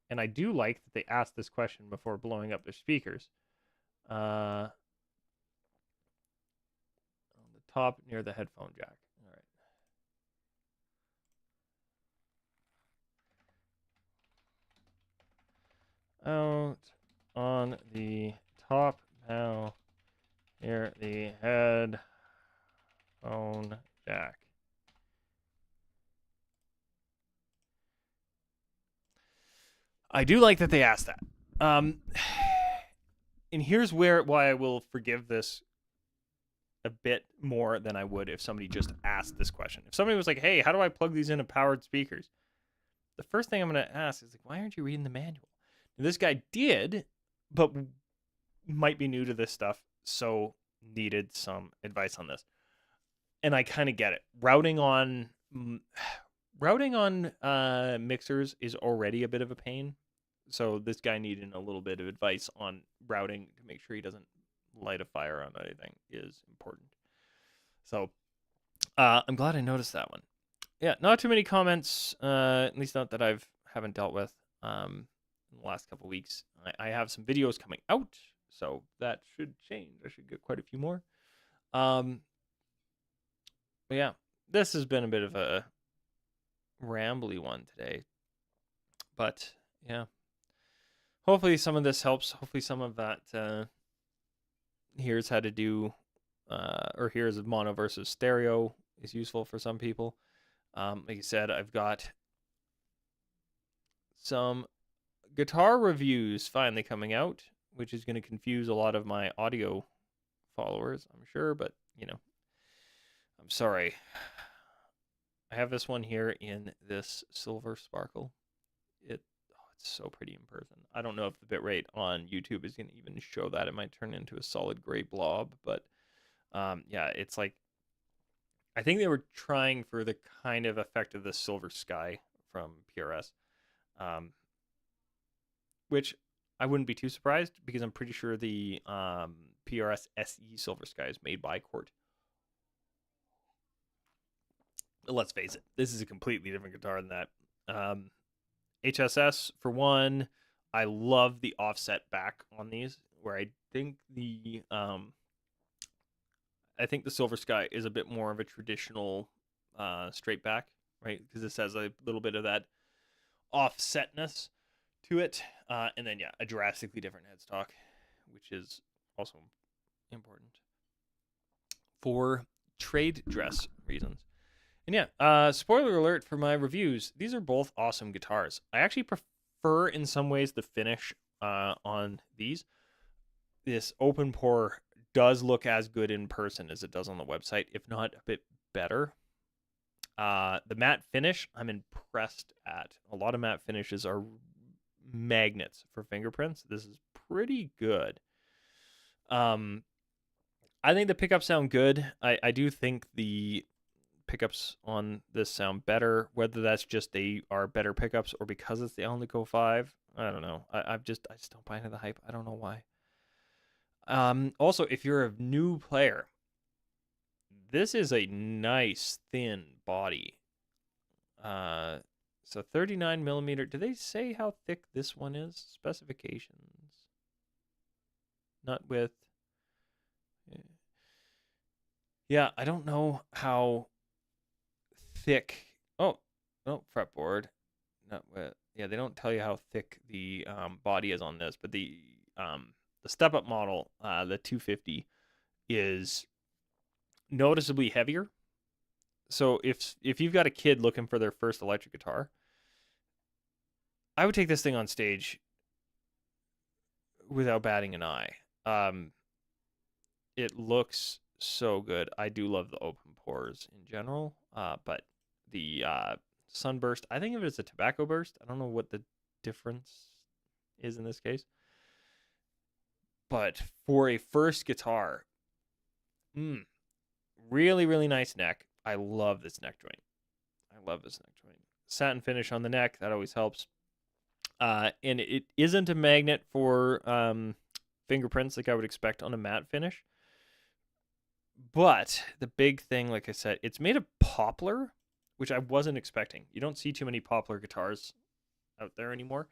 I do like that they asked this question before blowing up their speakers. On the top near the headphone jack. All right. Out on the top now near the headphone jack. I do like that they asked that. And here's why I will forgive this a bit more than I would if somebody just asked this question. If somebody was like, hey, how do I plug these into powered speakers? The first thing I'm going to ask is, like, why aren't you reading the manual? And this guy did, but might be new to this stuff, so needed some advice on this. and I kind of get it. Routing on mixers is already a bit of a pain. So this guy needing a little bit of advice on routing to make sure he doesn't light a fire on anything is important. So I'm glad I noticed that one. Yeah, not too many comments, at least not that haven't dealt with in the last couple weeks. I have some videos coming out, so that should change. I should get quite a few more. But yeah, this has been a bit of a rambly one today. But yeah, hopefully some of this helps. Hopefully some of that here's how to do, or here's mono versus stereo is useful for some people. Like I said, I've got some guitar reviews finally coming out, which is going to confuse a lot of my audio followers, I'm sure, but you know, I'm sorry. I have this one here in this silver sparkle. It's so pretty in person. I don't know if the bitrate on YouTube is going to even show that. It might turn into a solid gray blob, but yeah, it's like, I think they were trying for the kind of effect of the silver sky from PRS, which I wouldn't be too surprised because I'm pretty sure the PRS SE silver sky is made by Cort. But let's face it, this is a completely different guitar than that. HSS for one, I love the offset back on these, where I think the silver sky is a bit more of a traditional straight back, right? Because this has a little bit of that offsetness to it, and then yeah, a drastically different headstock, which is also important for trade dress reasons. And yeah, spoiler alert for my reviews, these are both awesome guitars. I actually prefer in some ways the finish on these. This open pore does look as good in person as it does on the website, if not a bit better. The matte finish, I'm impressed at. A lot of matte finishes are magnets for fingerprints. This is pretty good. I think the pickups sound good. I do think the pickups on this sound better, whether that's just they are better pickups or because it's the Alnico 5. I don't know. I just don't buy into the hype. I don't know why. Also, if you're a new player, this is a nice thin body. So 39 millimeter. Do they say how thick this one is? Specifications. Not with. Yeah, I don't know how thick. Oh, fretboard. Not with. Yeah, they don't tell you how thick the body is on this, but the step up model, the 250, is noticeably heavier. So if you've got a kid looking for their first electric guitar, I would take this thing on stage without batting an eye. It looks so good. I do love the open pores in general, but the sunburst, I think of it as a tobacco burst. I don't know what the difference is in this case. But for a first guitar, really, really nice neck. I love this neck joint. Satin finish on the neck, that always helps. And it isn't a magnet for fingerprints like I would expect on a matte finish. But the big thing, like I said, it's made of poplar, which I wasn't expecting. You don't see too many poplar guitars out there anymore.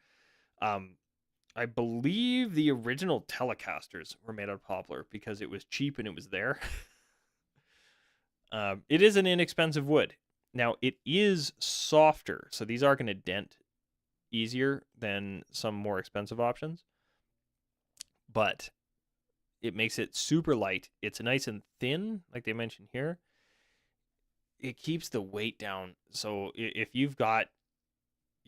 I believe the original Telecasters were made out of poplar because it was cheap and it was there. It is an inexpensive wood. Now, it is softer, so these are going to dent easier than some more expensive options. But it makes it super light. It's nice and thin, like they mentioned here. It keeps the weight down. So if you've got,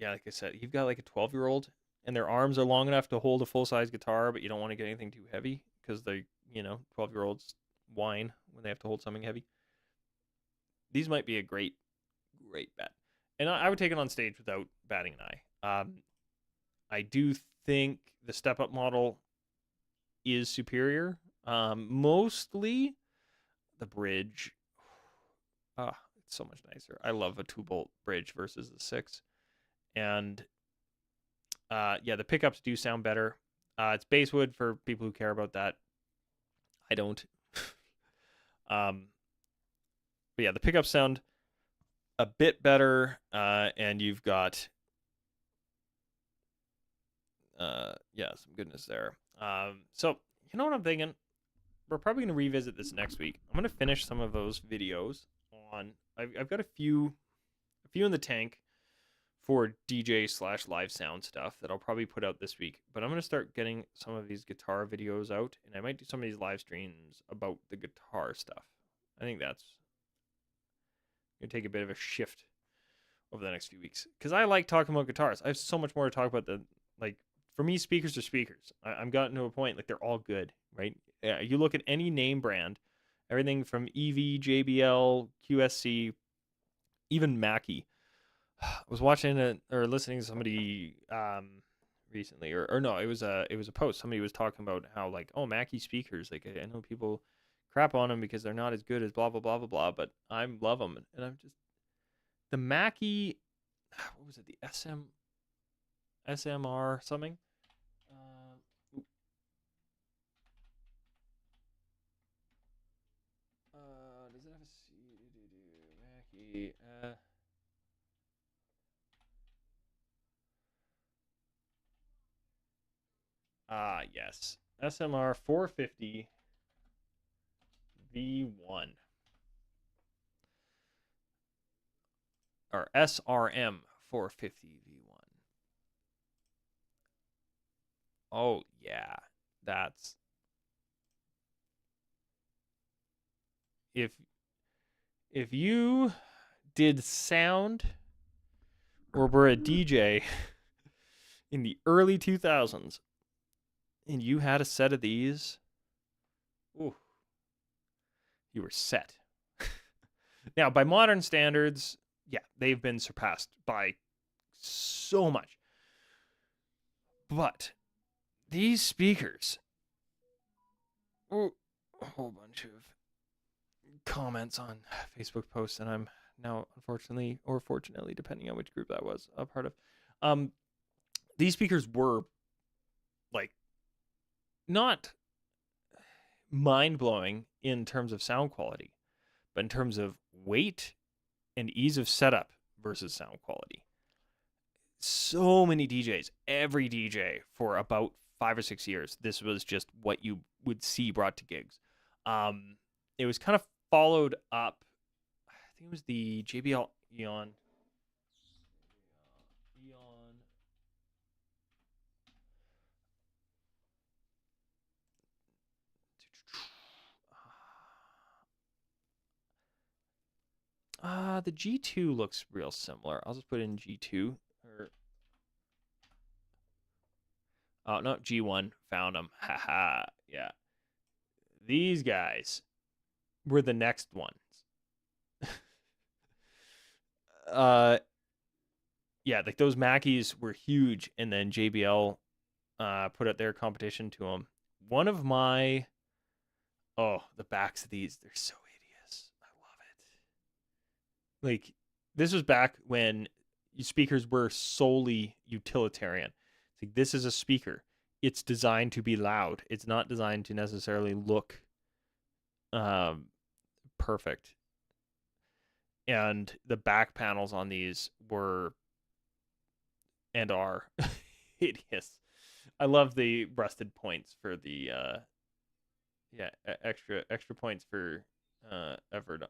like I said, you've got like a 12-year-old and their arms are long enough to hold a full-size guitar, but you don't want to get anything too heavy because they, 12-year-olds whine when they have to hold something heavy. These might be a great bet. And I would take it on stage without batting an eye. I do think the step-up model is superior. Mostly the bridge. it's so much nicer. I love a 2-bolt bridge versus the 6. And yeah, the pickups do sound better. It's basswood for people who care about that. I don't. But yeah, the pickups sound a bit better, and you've got yeah, some goodness there. So you know what I'm thinking? We're probably gonna revisit this next week. I'm gonna finish some of those videos on. I've got a few in the tank for DJ / live sound stuff that I'll probably put out this week. But I'm gonna start getting some of these guitar videos out, and I might do some of these live streams about the guitar stuff. I think that's gonna take a bit of a shift over the next few weeks because I like talking about guitars. I have so much more to talk about than like for me. Speakers are speakers. I'm gotten to a point like they're all good, right? Yeah, you look at any name brand, everything from EV, JBL, QSC, even Mackie. I was watching or listening to somebody recently, or no, it was a post. Somebody was talking about how like, oh, Mackie speakers, like I know people crap on them because they're not as good as blah blah blah blah blah, but I love them, and I'm just the Mackie, what was it, the SMR something? Does it have a C? Mackie. Yes. SMR 450 V1. Or SRM 450 V1. Oh, yeah. That's. If you did sound or were a DJ in the early 2000s and you had a set of these, ooh, you were set. Now, by modern standards, yeah, they've been surpassed by so much. But these speakers, ooh, a whole bunch of comments on Facebook posts, and I'm now, unfortunately or fortunately, depending on which group that was a part of, these speakers were like not mind blowing in terms of sound quality, but in terms of weight and ease of setup versus sound quality. So many DJs, every DJ for about 5 or 6 years, this was just what you would see brought to gigs. It was kind of followed up. I think it was the JBL Eon. The G2 looks real similar. I'll just put in G2. Oh, no, G1. Found them. Haha. Yeah. These guys were the next ones. Yeah, like those Mackies were huge, and then JBL put out their competition to them. One of my the backs of these, they're so hideous. I love it. Like this was back when speakers were solely utilitarian. It's like this is a speaker. It's designed to be loud. It's not designed to necessarily look perfect. And the back panels on these were and are hideous. I love the rusted points for the extra points for Everett,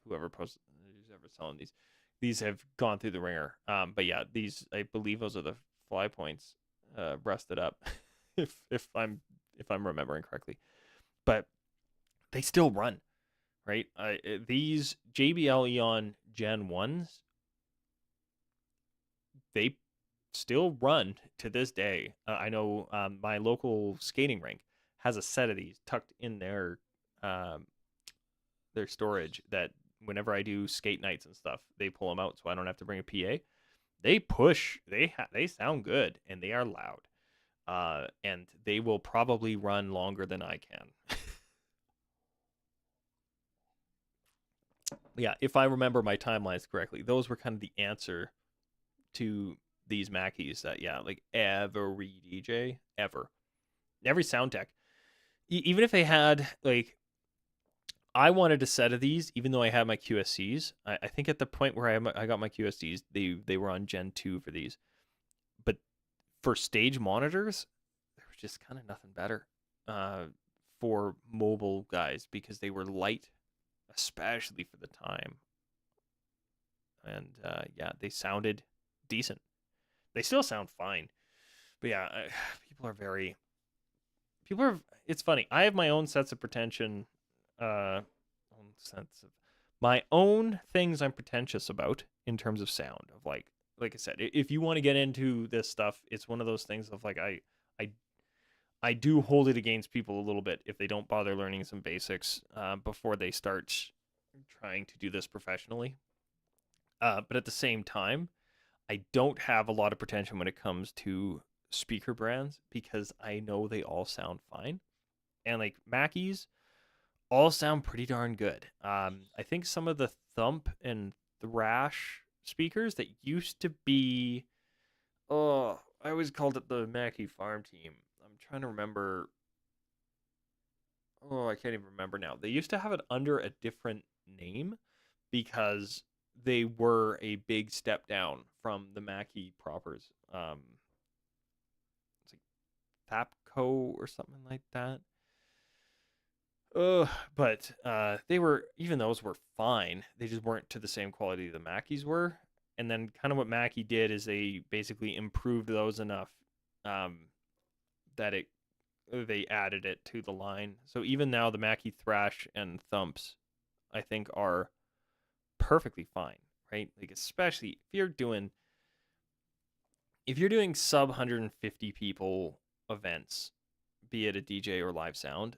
whoever posted, who's ever selling these. These have gone through the ringer. But yeah, these, I believe those are the fly points rusted up, if I'm remembering correctly. But they still run, right? These JBL Eon Gen 1s, they still run to this day. I know my local skating rink has a set of these tucked in their storage that whenever I do skate nights and stuff, they pull them out so I don't have to bring a PA. They push. They sound good and they are loud. And they will probably run longer than I can. Yeah, if I remember my timelines correctly, those were kind of the answer to these Mackeys that, yeah, like every DJ ever, every sound tech, even if they had like, I wanted a set of these, even though I had my QSCs. I think at the point where I got my QSCs, they were on Gen 2 for these. But for stage monitors, there was just kind of nothing better uh, for mobile guys because they were light, especially for the time. And yeah, they sounded decent. They still sound fine. But yeah, people are very people are. It's funny. I have my own sets of pretension, own sense of my own things I'm pretentious about in terms of sound. Of like I said, if you want to get into this stuff, it's one of those things of like I I do hold it against people a little bit if they don't bother learning some basics before they start trying to do this professionally. But at the same time, I don't have a lot of pretension when it comes to speaker brands because I know they all sound fine. And like Mackey's all sound pretty darn good. I think some of the Thump and Thrash speakers that used to be, oh, I always called it the Mackey Farm Team. I'm trying to remember. Oh, I can't even remember now. They used to have it under a different name because they were a big step down from the Mackey propers. It's like Thapco or something like that. But they were, even those were fine. They just weren't to the same quality the Mackeys were. And then kind of what Mackie did is they basically improved those enough um, that it they added it to the line. So even now the Mackie Thrash and Thumps I think are perfectly fine, right? Like especially if you're doing sub 150 people events, be it a DJ or live sound,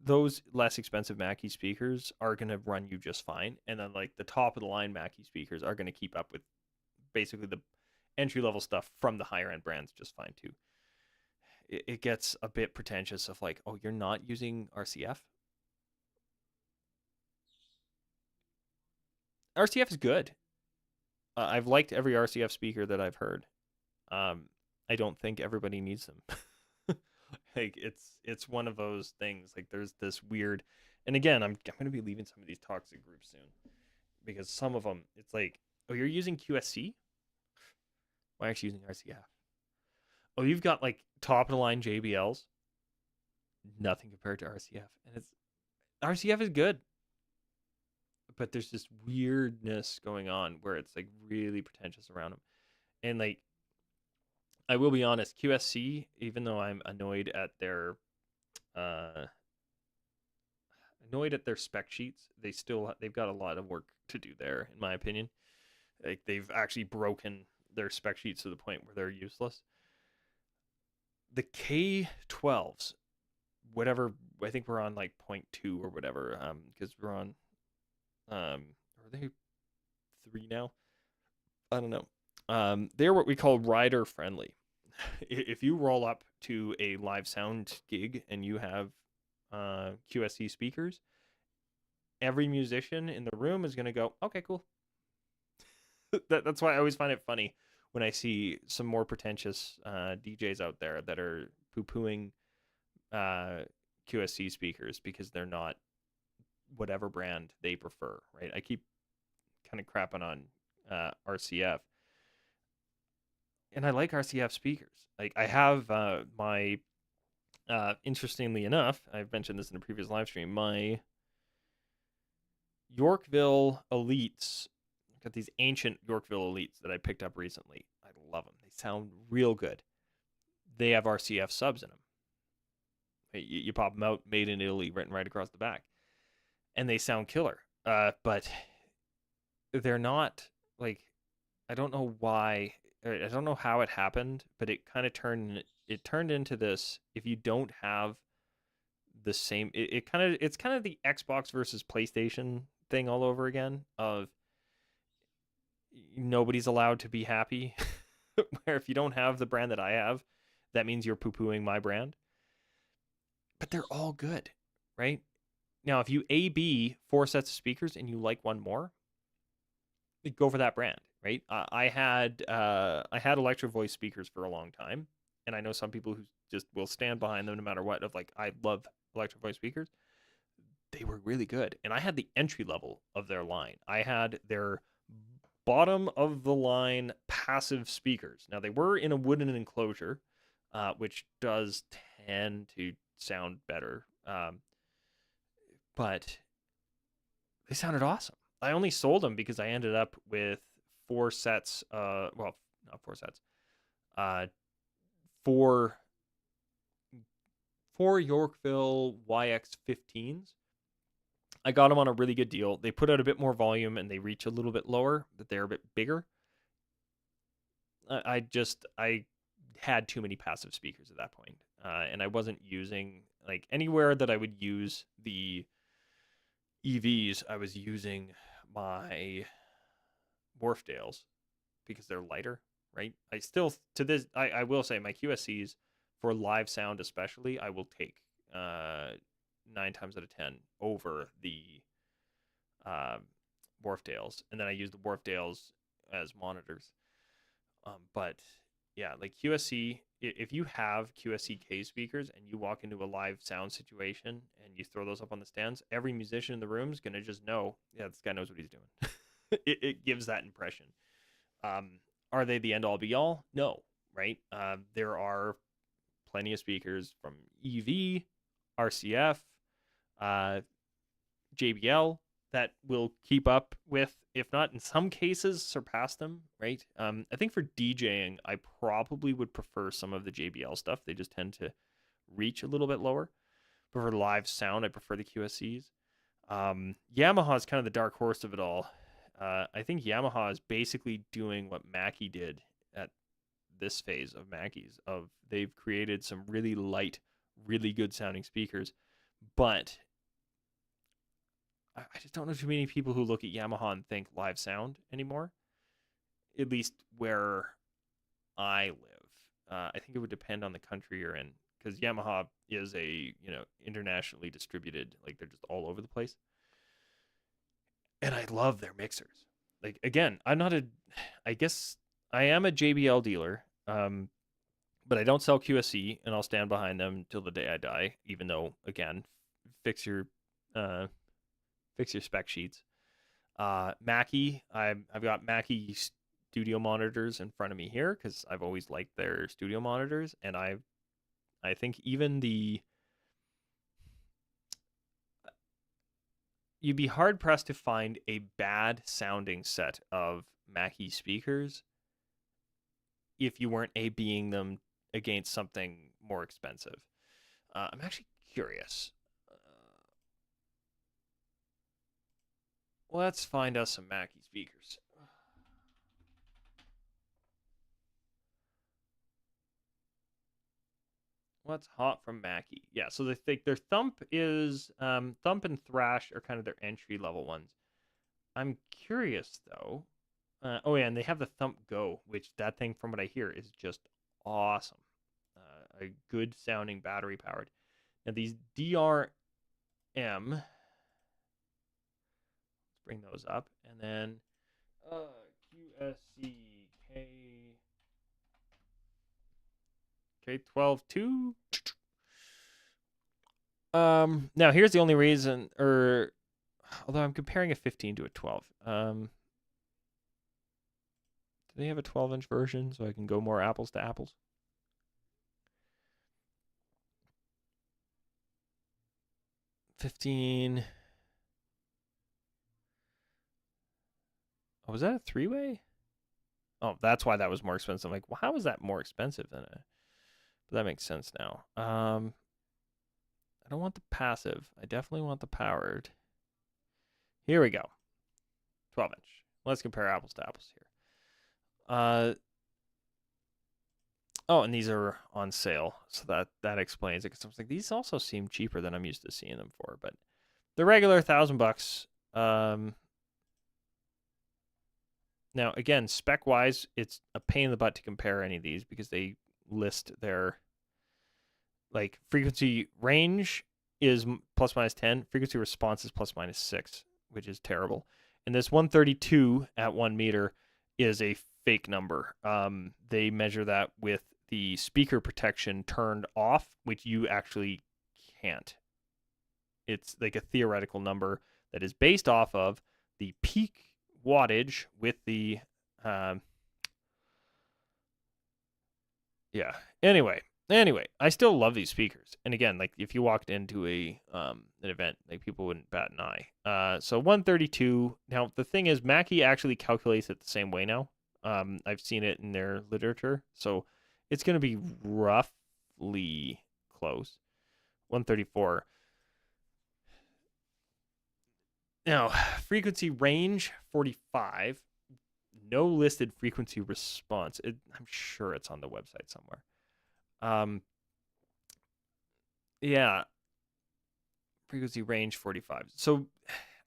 those less expensive Mackie speakers are going to run you just fine. And then like the top of the line Mackie speakers are going to keep up with basically the entry level stuff from the higher end brands just fine too. It gets a bit pretentious of like, oh, you're not using RCF? RCF is good. I've liked every RCF speaker that I've heard. Um, I don't think everybody needs them. Like it's one of those things. Like there's this weird, and again, I'm gonna be leaving some of these toxic groups soon because some of them it's like, oh, you're using QSC. Why aren't you using RCF? Oh, you've got like top of the line JBLs. Nothing compared to RCF, and it's RCF is good, but there's this weirdness going on where it's like really pretentious around them, and like I will be honest, QSC, even though I'm uh, annoyed at their spec sheets, they've got a lot of work to do there, in my opinion. Like they've actually broken their spec sheets to the point where they're useless. The K12s, whatever, I think we're on like point two or whatever, because we're on, are they three now? I don't know. They're what we call rider friendly. If you roll up to a live sound gig and you have QSC speakers, every musician in the room is going to go, okay, cool. That's why I always find it funny when I see some more pretentious DJs out there that are poo-pooing QSC speakers because they're not whatever brand they prefer, right? I keep kind of crapping on RCF, and I like RCF speakers. Like I have my interestingly enough, I've mentioned this in a previous live stream. My Yorkville Elites, I've got these ancient Yorkville Elites that I picked up recently. I love them. They sound real good. They have RCF subs in them. You pop them out, made in Italy, written right across the back, and they sound killer. But they're not like, I don't know why. I don't know how it happened, but it kind of turned into this. If you don't have the same, it's kind of the Xbox versus PlayStation thing all over again. Of nobody's allowed to be happy. Where if you don't have the brand that I have, that means you're poo pooing my brand. But they're all good, right? Now, if you A/B 4 sets of speakers and you like one more, go for that brand, right? I had electro voice speakers for a long time, and I know some people who just will stand behind them no matter what. Of like, I love electro voice speakers. They were really good, and I had the entry level of their line. I had their bottom of the line passive speakers. Now they were in a wooden enclosure, which does tend to sound better, but they sounded awesome. I only sold them because I ended up with 4 sets. Well, not 4 sets. Uh, four Yorkville YX15s. I got them on a really good deal. They put out a bit more volume and they reach a little bit lower, but they're a bit bigger. I had too many passive speakers at that point, and I wasn't using like anywhere that I would use the EVs. I was using my Wharfdales because they're lighter, right? I still to this I will say my QSCs for live sound especially I will take 9 times out of 10 over the Wharfdales, and then I use the Wharfdales as monitors. But yeah, like QSC, if you have QSC K speakers and you walk into a live sound situation and you throw those up on the stands, every musician in the room is gonna just know, yeah, this guy knows what he's doing. It gives that impression. Are they the end all be all? No, right? There are plenty of speakers from EV, RCF, JBL that will keep up with, if not in some cases surpass them, right? I think for DJing, I probably would prefer some of the JBL stuff. They just tend to reach a little bit lower. But for live sound, I prefer the QSCs. Yamaha is kind of the dark horse of it all. I think Yamaha is basically doing what Mackie did at this phase of Mackie's. They've created some really light, really good sounding speakers, but I just don't know too many people who look at Yamaha and think live sound anymore. At least where I live, I think it would depend on the country you're in, because Yamaha is a internationally distributed, like they're just all over the place. And I love their mixers. Like again, I guess I am a JBL dealer, but I don't sell QSC, and I'll stand behind them till the day I die. Even though, again, fix your spec sheets. Mackie, I've got Mackie studio monitors in front of me here because I've always liked their studio monitors, and I think even you'd be hard pressed to find a bad sounding set of Mackie speakers if you weren't A/Bing them against something more expensive. I'm actually curious. Let's find us some Mackie speakers. What's hot from Mackie? Yeah, so their Thump is Thump and Thrash are kind of their entry level ones. I'm curious though. Oh yeah, and they have the Thump Go, which that thing, from what I hear, is just awesome. A good sounding battery powered. Now these DRM, let's bring those up, and then QSCK K12-2. Now here's the only reason, or although I'm comparing a 15 to a 12. Do they have a 12-inch version so I can go more apples to apples? $15. Oh, was that a 3-way? Oh, that's why that was more expensive. I'm like, well, how is that more expensive than a? But that makes sense now. I don't want the passive. I definitely want the powered. Here we go. 12-inch. Let's compare apples to apples here. Oh, and these are on sale, so that explains it. Because I was like, these also seem cheaper than I'm used to seeing them for, but the regular $1,000. Now, again, spec-wise, it's a pain in the butt to compare any of these, because they list their like frequency range, is plus minus 10. Frequency response is plus minus 6, which is terrible. And this 132 at 1 meter is a fake number. They measure that with the speaker protection turned off, which you actually can't. It's like a theoretical number that is based off of the peak wattage with the yeah. Anyway, I still love these speakers. And again, like if you walked into an event, like people wouldn't bat an eye. So 132. Now the thing is, Mackie actually calculates it the same way now. I've seen it in their literature, so it's going to be roughly close. 134. Now, frequency range 45. No listed frequency response. I'm sure it's on the website somewhere. Yeah. Frequency range 45. So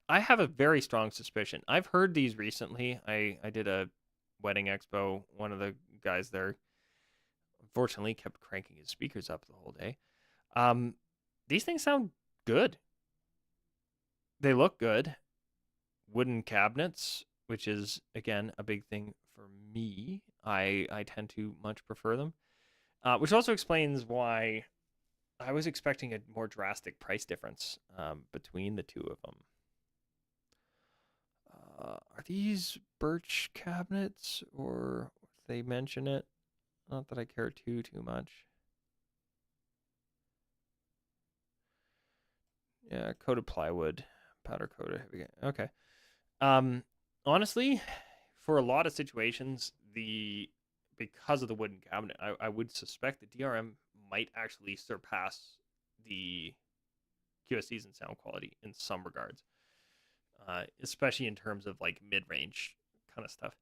I have a very strong suspicion. I've heard these recently. I did a wedding expo. One of the guys there, unfortunately, kept cranking his speakers up the whole day. These things sound good. They look good. Wooden cabinets, which is, again, a big thing for me. I tend to much prefer them. Which also explains why I was expecting a more drastic price difference between the two of them. Are these birch cabinets, or they mention it? Not that I care too much. Yeah, coated plywood, powder coated. Okay. Honestly, for a lot of situations, because of the wooden cabinet, I would suspect the DRM might actually surpass the QSCs in sound quality in some regards, especially in terms of like mid-range kind of stuff.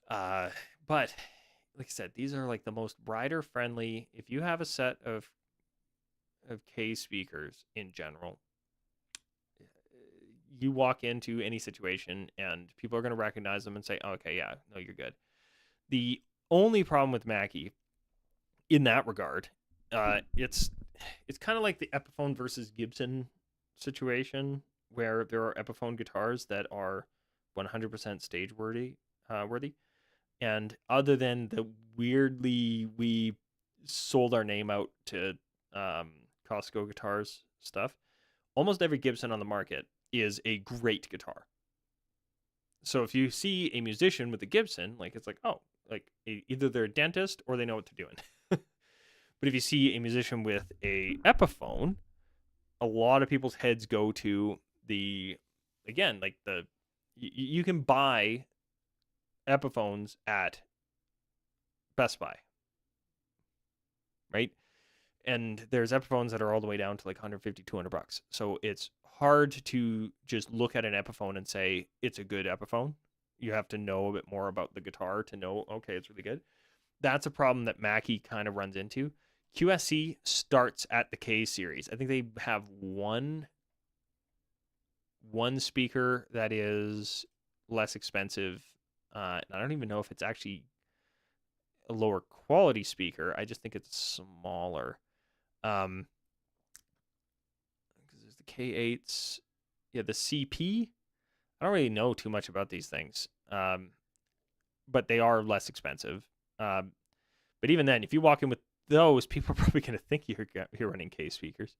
But like I said, these are like the most rider friendly. If you have a set of K speakers in general, you walk into any situation and people are going to recognize them and say, oh, okay, yeah, no, you're good. The only problem with Mackie in that regard, it's kind of like the Epiphone versus Gibson situation, where there are Epiphone guitars that are 100% stage worthy, and other than the weirdly we sold our name out to Costco guitars stuff, almost every Gibson on the market is a great guitar. So if you see a musician with a Gibson, like it's like, oh, like either they're a dentist or they know what they're doing. But if you see a musician with a Epiphone, a lot of people's heads go to you can buy Epiphones at Best Buy, right? And there's Epiphones that are all the way down to like 150, $200. So it's hard to just look at an Epiphone and say it's a good Epiphone. You have to know a bit more about the guitar to know, okay, it's really good. That's a problem that Mackie kind of runs into. QSC starts at the K series. I think they have one speaker that is less expensive. And I don't even know if it's actually a lower quality speaker. I just think it's smaller. Because there's the K8s. Yeah, the CP. I don't really know too much about these things. But they are less expensive. But even then, if you walk in with those, people are probably going to think you're running K speakers.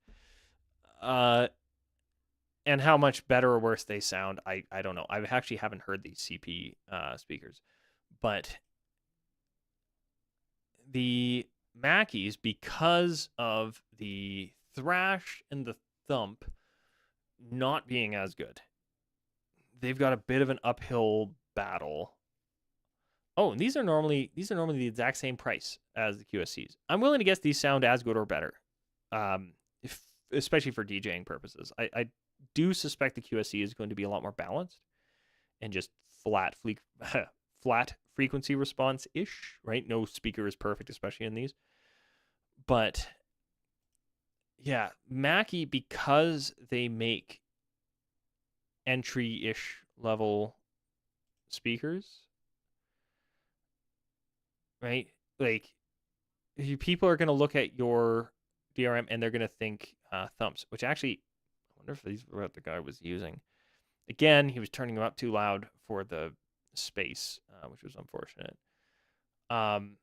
And how much better or worse they sound, I don't know. I actually haven't heard these CP speakers. But the Mackies, because of the thrash and the thump not being as good, they've got a bit of an uphill battle. Oh, and these are normally the exact same price as the QSCs. I'm willing to guess these sound as good or better, especially for DJing purposes. I do suspect the QSC is going to be a lot more balanced and just flat frequency response ish, right? No speaker is perfect, especially in these. But yeah, Mackie, because they make entry-ish level speakers, right? Like, people are going to look at your DRM, and they're going to think thumps, which actually, I wonder if these were what the guy was using. Again, he was turning them up too loud for the space, which was unfortunate. And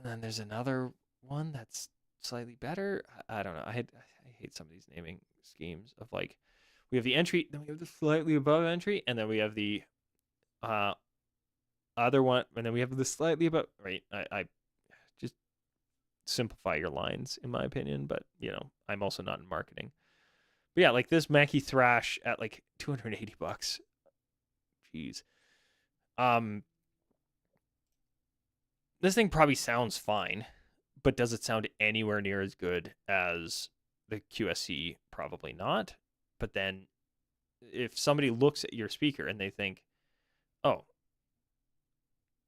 then there's another one that's slightly better. I don't know. I hate some of these naming schemes of like, we have the entry, then we have the slightly above entry, and then we have the other one, and then we have the slightly above. Right? I just simplify your lines, in my opinion. But I'm also not in marketing. But yeah, like this Mackie Thrash at like $280. Jeez. This thing probably sounds fine, but does it sound anywhere near as good as the QSC? Probably not. But then if somebody looks at your speaker and they think, oh,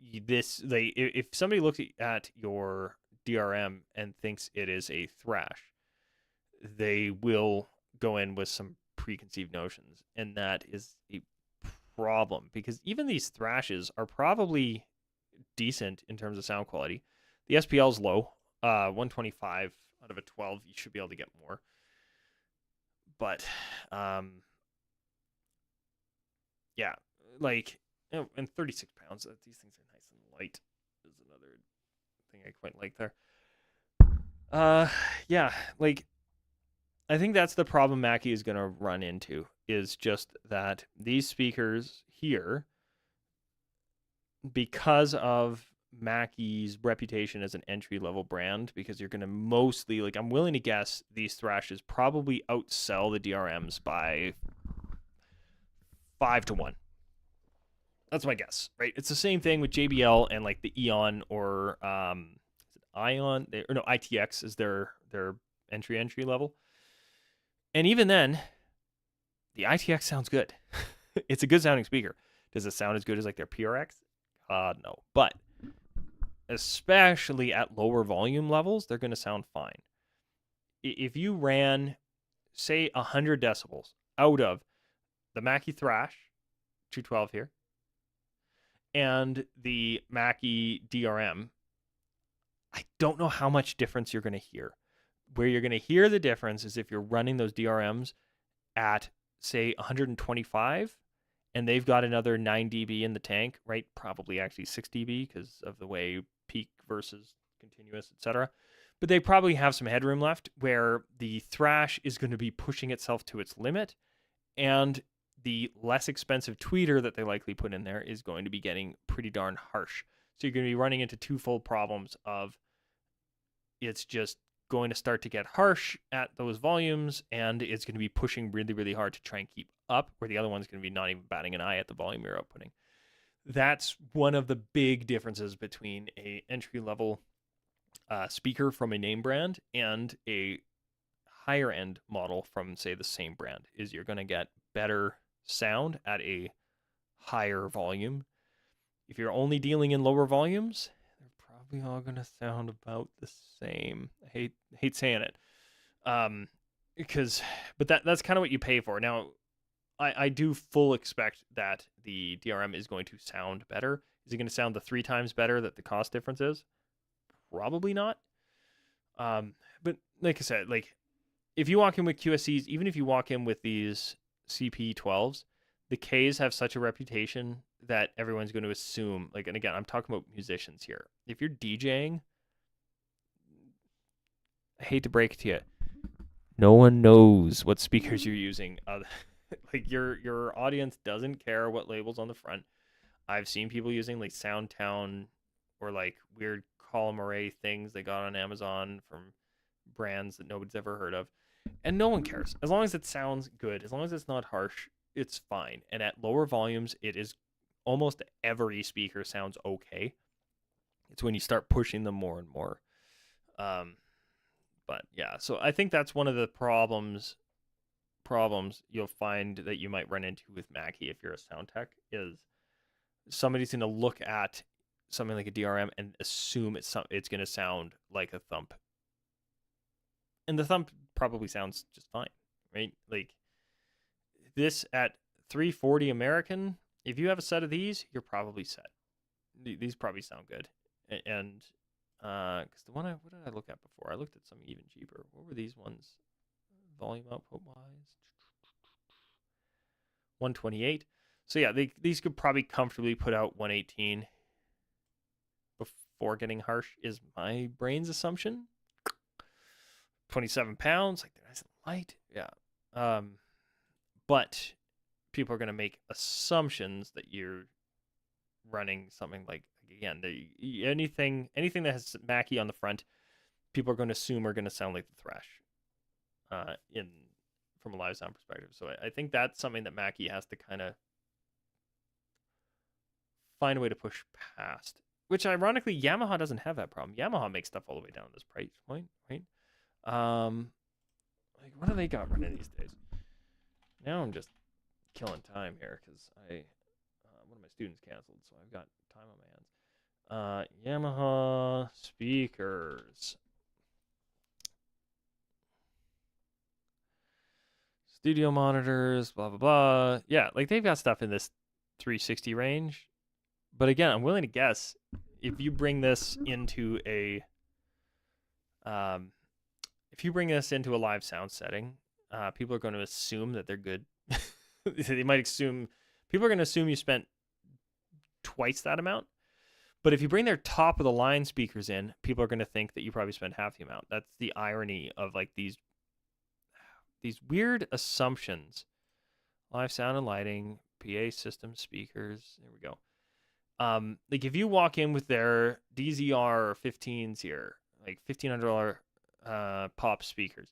if somebody looks at your DRM and thinks it is a thrash, they will go in with some preconceived notions, and that is a problem, because even these thrashes are probably decent in terms of sound quality. The SPL is low, 125 out of a 12. You should be able to get more, but yeah, like, and 36 pounds. These things are nice and light. Is another thing I quite like there. Yeah, like, I think that's the problem Mackie is going to run into, is just that these speakers here, because of Mackie's reputation as an entry-level brand, because you're going to mostly, like, I'm willing to guess these thrashes probably outsell the DRMs by 5 to 1. That's my guess, right? It's the same thing with JBL and like the Eon or Ion, or no, ITX is their entry level. And even then, the ITX sounds good. It's a good sounding speaker. Does it sound as good as like their PRX? No. But especially at lower volume levels, they're going to sound fine. If you ran, say, 100 decibels out of the Mackie Thrash 212 here and the Mackie DRM, I don't know how much difference you're going to hear. Where you're going to hear the difference is if you're running those DRMs at, say, 125, and they've got another 9 dB in the tank, right? Probably actually 6 dB because of the way peak versus continuous, etc. But they probably have some headroom left where the thrash is going to be pushing itself to its limit, and the less expensive tweeter that they likely put in there is going to be getting pretty darn harsh. So you're going to be running into twofold problems of, it's just going to start to get harsh at those volumes, and it's going to be pushing really, really hard to try and keep up, where the other one's going to be not even batting an eye at the volume you're outputting. That's one of the big differences between a entry-level speaker from a name brand and a higher-end model from, say, the same brand, is you're going to get better sound at a higher volume. If you're only dealing in lower volumes, they're probably all going to sound about the same. I hate saying it, but that's kind of what you pay for. Now, I do full expect that the DRM is going to sound better. Is it going to sound the 3 times better that the cost difference is? Probably not. But like I said, like, if you walk in with QSCs, even if you walk in with these CP12s, the Ks have such a reputation that everyone's going to assume, like, and again, I'm talking about musicians here. If you're DJing, I hate to break it to you, no one knows what speakers you're using. Like, your audience doesn't care what label's on the front. I've seen people using like Soundtown or like weird column array things they got on Amazon from brands that nobody's ever heard of, and no one cares. As long as it sounds good, as long as it's not harsh, it's fine. And at lower volumes, it is almost every speaker sounds okay. It's when you start pushing them more and more. But yeah, so I think that's one of the problems you'll find that you might run into with Mackie if you're a sound tech, is somebody's going to look at something like a DRM and assume it's going to sound like a thump. And the thump probably sounds just fine, right? Like, this at 340 American, if you have a set of these, you're probably set. These probably sound good. And Because what did I look at before? I looked at some even cheaper. What were these ones? Volume output wise, 128. So yeah, these could probably comfortably put out 118 before getting harsh. Is my brain's assumption. 27 pounds, like they're nice and light. Yeah. But people are going to make assumptions that you're running something like, again, anything that has Mackie on the front, people are going to assume are going to sound like the Thresh, in from a live sound perspective. So I think that's something that Mackie has to kind of find a way to push past. Which ironically, Yamaha doesn't have that problem. Yamaha makes stuff all the way down to this price point, right? Like what do they got running these days? Now I'm just killing time here because one of my students canceled, so I've got time on my hands. Yamaha speakers, studio monitors, blah blah blah. Yeah, like they've got stuff in this 360 range, but again, I'm willing to guess if you bring this into a live sound setting, people are going to assume that they're good. They might assume people are going to assume you spent twice that amount. But if you bring their top of the line speakers in, people are going to think that you probably spent half the amount. That's the irony of like these weird assumptions. Live sound and lighting, PA system, speakers. There we go. Like if you walk in with their DZR 15s here, like $1,500 pop speakers,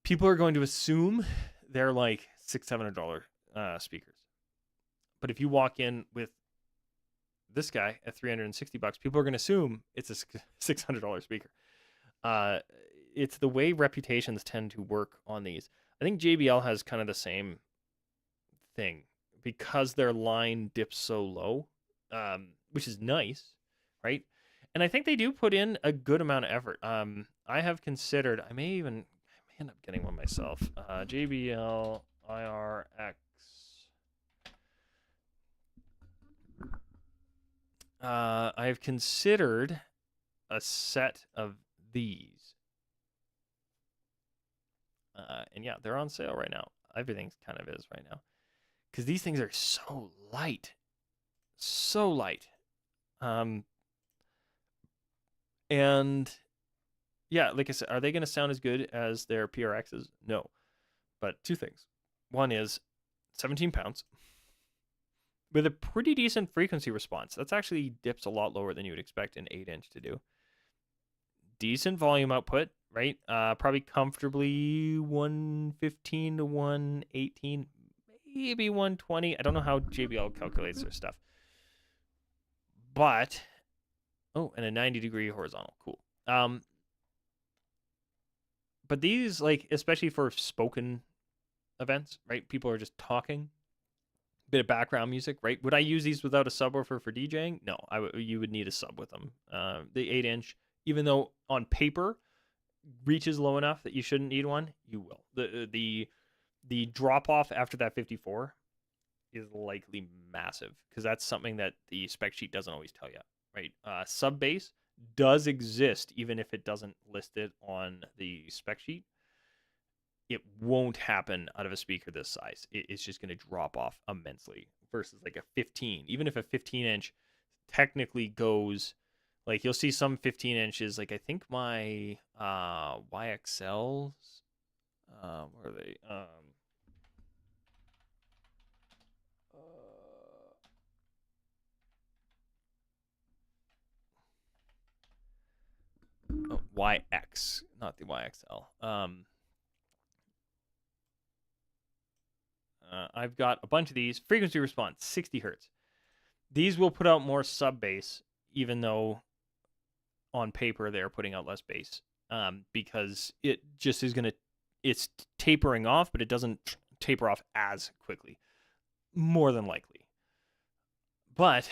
people are going to assume they're like $600-700 speakers. But if you walk in with this guy at $360, people are going to assume it's a $600 speaker. It's the way reputations tend to work on these. I think JBL has kind of the same thing because their line dips so low, which is nice, right? And I think they do put in a good amount of effort. I have considered, I may end up getting one myself. JBL IRX. I have considered a set of these. And yeah, they're on sale right now. Everything kind of is right now. Because these things are so light. So light. And yeah, like I said, are they going to sound as good as their PRXs? No. But two things. One is 17 pounds with a pretty decent frequency response. That's actually dips a lot lower than you would expect an 8-inch to do. Decent volume output, right? Probably comfortably 115 to 118, maybe 120. I don't know how JBL calculates their stuff. But, and a 90-degree horizontal. Cool. But these, like, especially for spoken events, right? People are just talking. Bit of background music, right? Would I use these without a subwoofer for DJing? No, you would need a sub with them. The 8-inch, even though on paper reaches low enough that you shouldn't need one, you will. The drop off after that 54 is likely massive because that's something that the spec sheet doesn't always tell you, right? Sub bass does exist even if it doesn't list it on the spec sheet. It won't happen out of a speaker this size. It's just going to drop off immensely versus like a 15. Even if a 15-inch technically goes, like you'll see some 15 inches, like I think my YXLs, where are they? YX, not the YXL. I've got a bunch of these. Frequency response, 60 hertz. These will put out more sub bass, even though on paper they're putting out less bass, because it just is it's tapering off, but it doesn't taper off as quickly, more than likely. But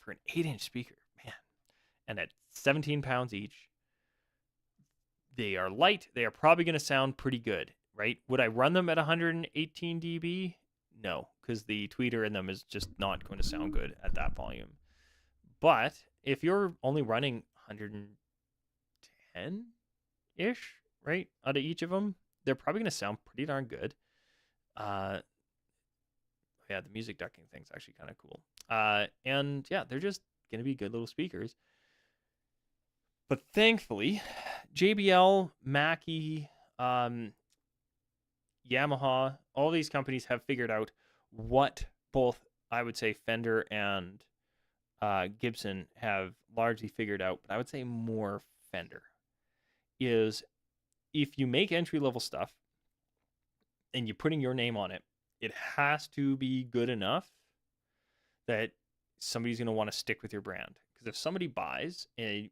for an 8-inch speaker, man, and at 17 pounds each, they are light. They are probably going to sound pretty good, right? Would I run them at 118 dB? No, because the tweeter in them is just not going to sound good at that volume. But if you're only running 110-ish, right, out of each of them, they're probably going to sound pretty darn good. Yeah, the music ducking thing's actually kind of cool. And yeah, they're just going to be good little speakers. But thankfully, JBL, Mackie, Yamaha, all these companies have figured out what both, I would say, Fender and Gibson have largely figured out, but I would say more Fender, is if you make entry-level stuff and you're putting your name on it, it has to be good enough that somebody's going to want to stick with your brand. Because if somebody buys a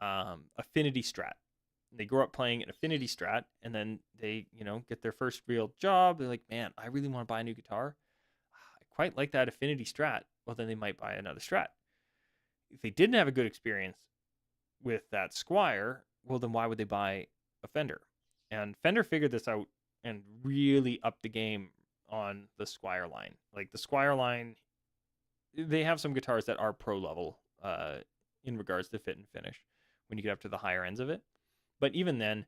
Affinity Strat, they grow up playing an Affinity Strat, and then they, get their first real job, they're like, man, I really want to buy a new guitar. I quite like that Affinity Strat. Well, then they might buy another Strat. If they didn't have a good experience with that Squier, well, then why would they buy a Fender? And Fender figured this out and really upped the game on the Squier line. Like the Squier line, they have some guitars that are pro level in regards to fit and finish when you get up to the higher ends of it. But even then,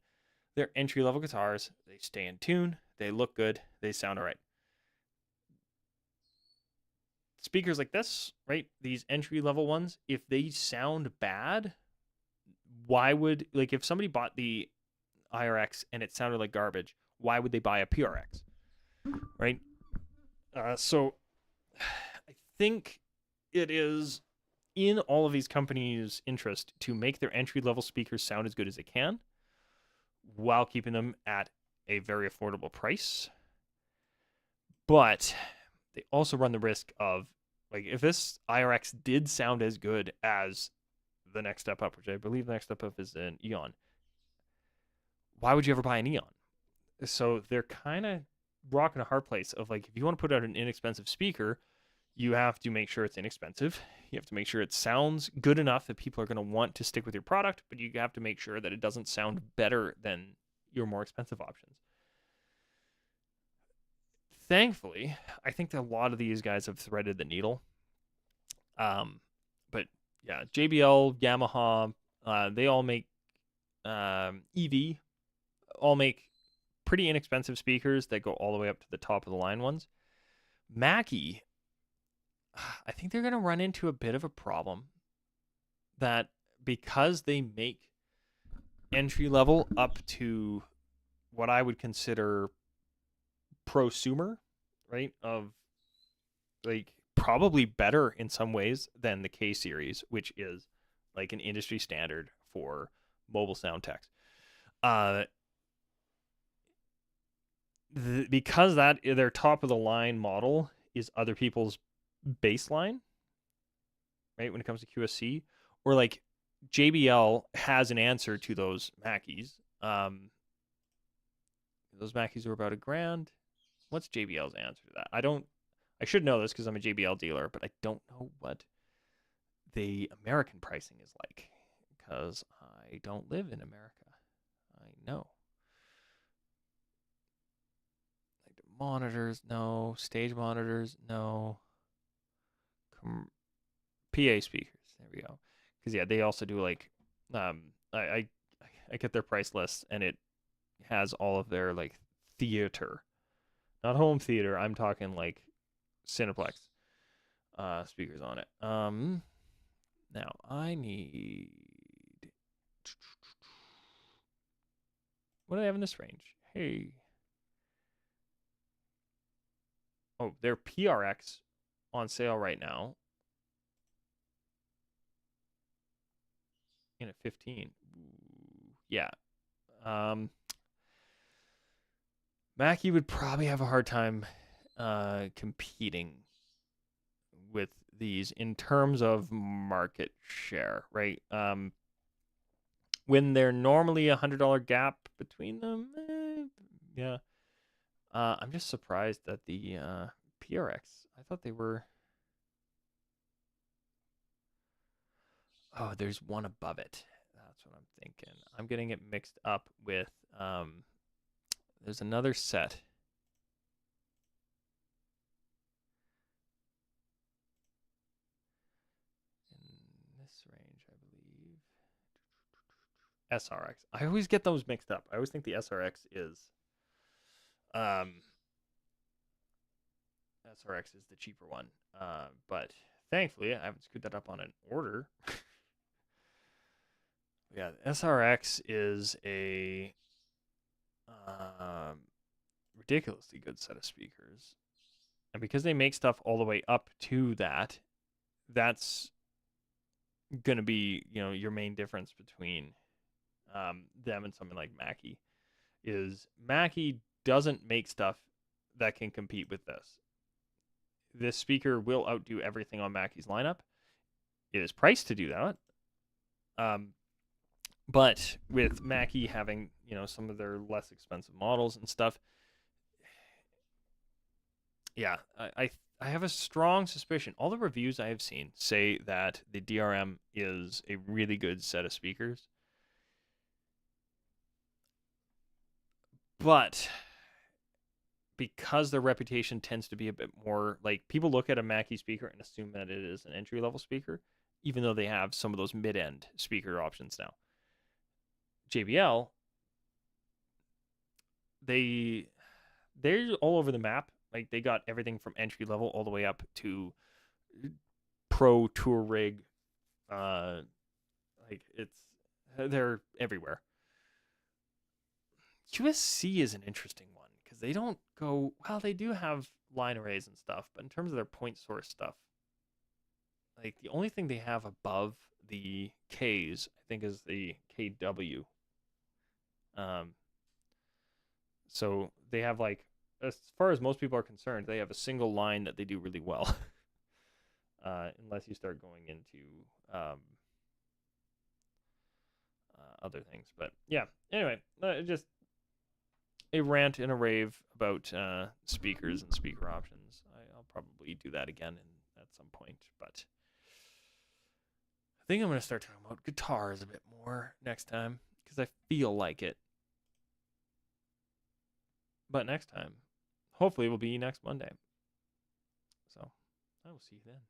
they're entry level guitars. They stay in tune. They look good. They sound all right. Speakers like this, right? These entry level ones, if they sound bad, why would, like, if somebody bought the IRX and it sounded like garbage, why would they buy a PRX? Right? So I think it is in all of these companies' interest to make their entry-level speakers sound as good as they can while keeping them at a very affordable price. But they also run the risk of, like, if this IRX did sound as good as the next step up, which I believe the next step up is an Eon, why would you ever buy an Eon? So they're kind of rocking a hard place of, like, if you want to put out an inexpensive speaker, you have to make sure it's inexpensive. You have to make sure it sounds good enough that people are going to want to stick with your product, but you have to make sure that it doesn't sound better than your more expensive options. Thankfully, I think that a lot of these guys have threaded the needle. But yeah, JBL, Yamaha, they all make EV, all make pretty inexpensive speakers that go all the way up to the top of the line ones. Mackie, I think they're going to run into a bit of a problem that because they make entry level up to what I would consider prosumer, right? Of, like, probably better in some ways than the K series, which is like an industry standard for mobile sound techs. Because that their top of the line model is other people's baseline, right? When it comes to QSC, or like JBL has an answer to those Mackies. Those Mackies are about $1,000. What's JBL's answer to that? I should know this because I'm a JBL dealer, but I don't know what the American pricing is like because I don't live in America. I know. Like the monitors, no. Stage monitors, no. PA speakers, there we go. Because yeah, they also do like, I get their price list and it has all of their like theater, not home theater. I'm talking like Cineplex speakers on it. Now I need, what do they have in this range? Hey, oh, they're PRX on sale right now in at 15. Yeah. Mackie would probably have a hard time competing with these in terms of market share, right? When they're normally $100 gap between them, yeah. I'm just surprised that the PRX, I thought they were, oh, there's one above it. That's what I'm thinking. I'm getting it mixed up with, there's another set. this range, I believe. SRX. I always get those mixed up. I always think the SRX is the cheaper one. But thankfully, I haven't screwed that up on an order. Yeah, the SRX is a ridiculously good set of speakers. And because they make stuff all the way up to that, that's going to be, your main difference between them and something like Mackie is Mackie doesn't make stuff that can compete with this. This speaker will outdo everything on Mackie's lineup. It is priced to do that. But with Mackie having, some of their less expensive models and stuff, yeah, I have a strong suspicion. All the reviews I have seen say that the DRM is a really good set of speakers. But because their reputation tends to be a bit more like people look at a Mackie speaker and assume that it is an entry-level speaker, even though they have some of those mid-end speaker options now. JBL, they're all over the map. Like they got everything from entry level all the way up to pro tour rig. They're everywhere. USC is an interesting one because they don't go well. They do have line arrays and stuff, but in terms of their point source stuff, like the only thing they have above the Ks, I think, is the KW. So they have like, as far as most people are concerned, they have a single line that they do really well. Unless you start going into other things. But yeah, anyway, just a rant and a rave about speakers and speaker options. I'll probably do that again at some point, but I think I'm going to start talking about guitars a bit more next time because I feel like it. But next time, hopefully, will be next Monday. So I will see you then.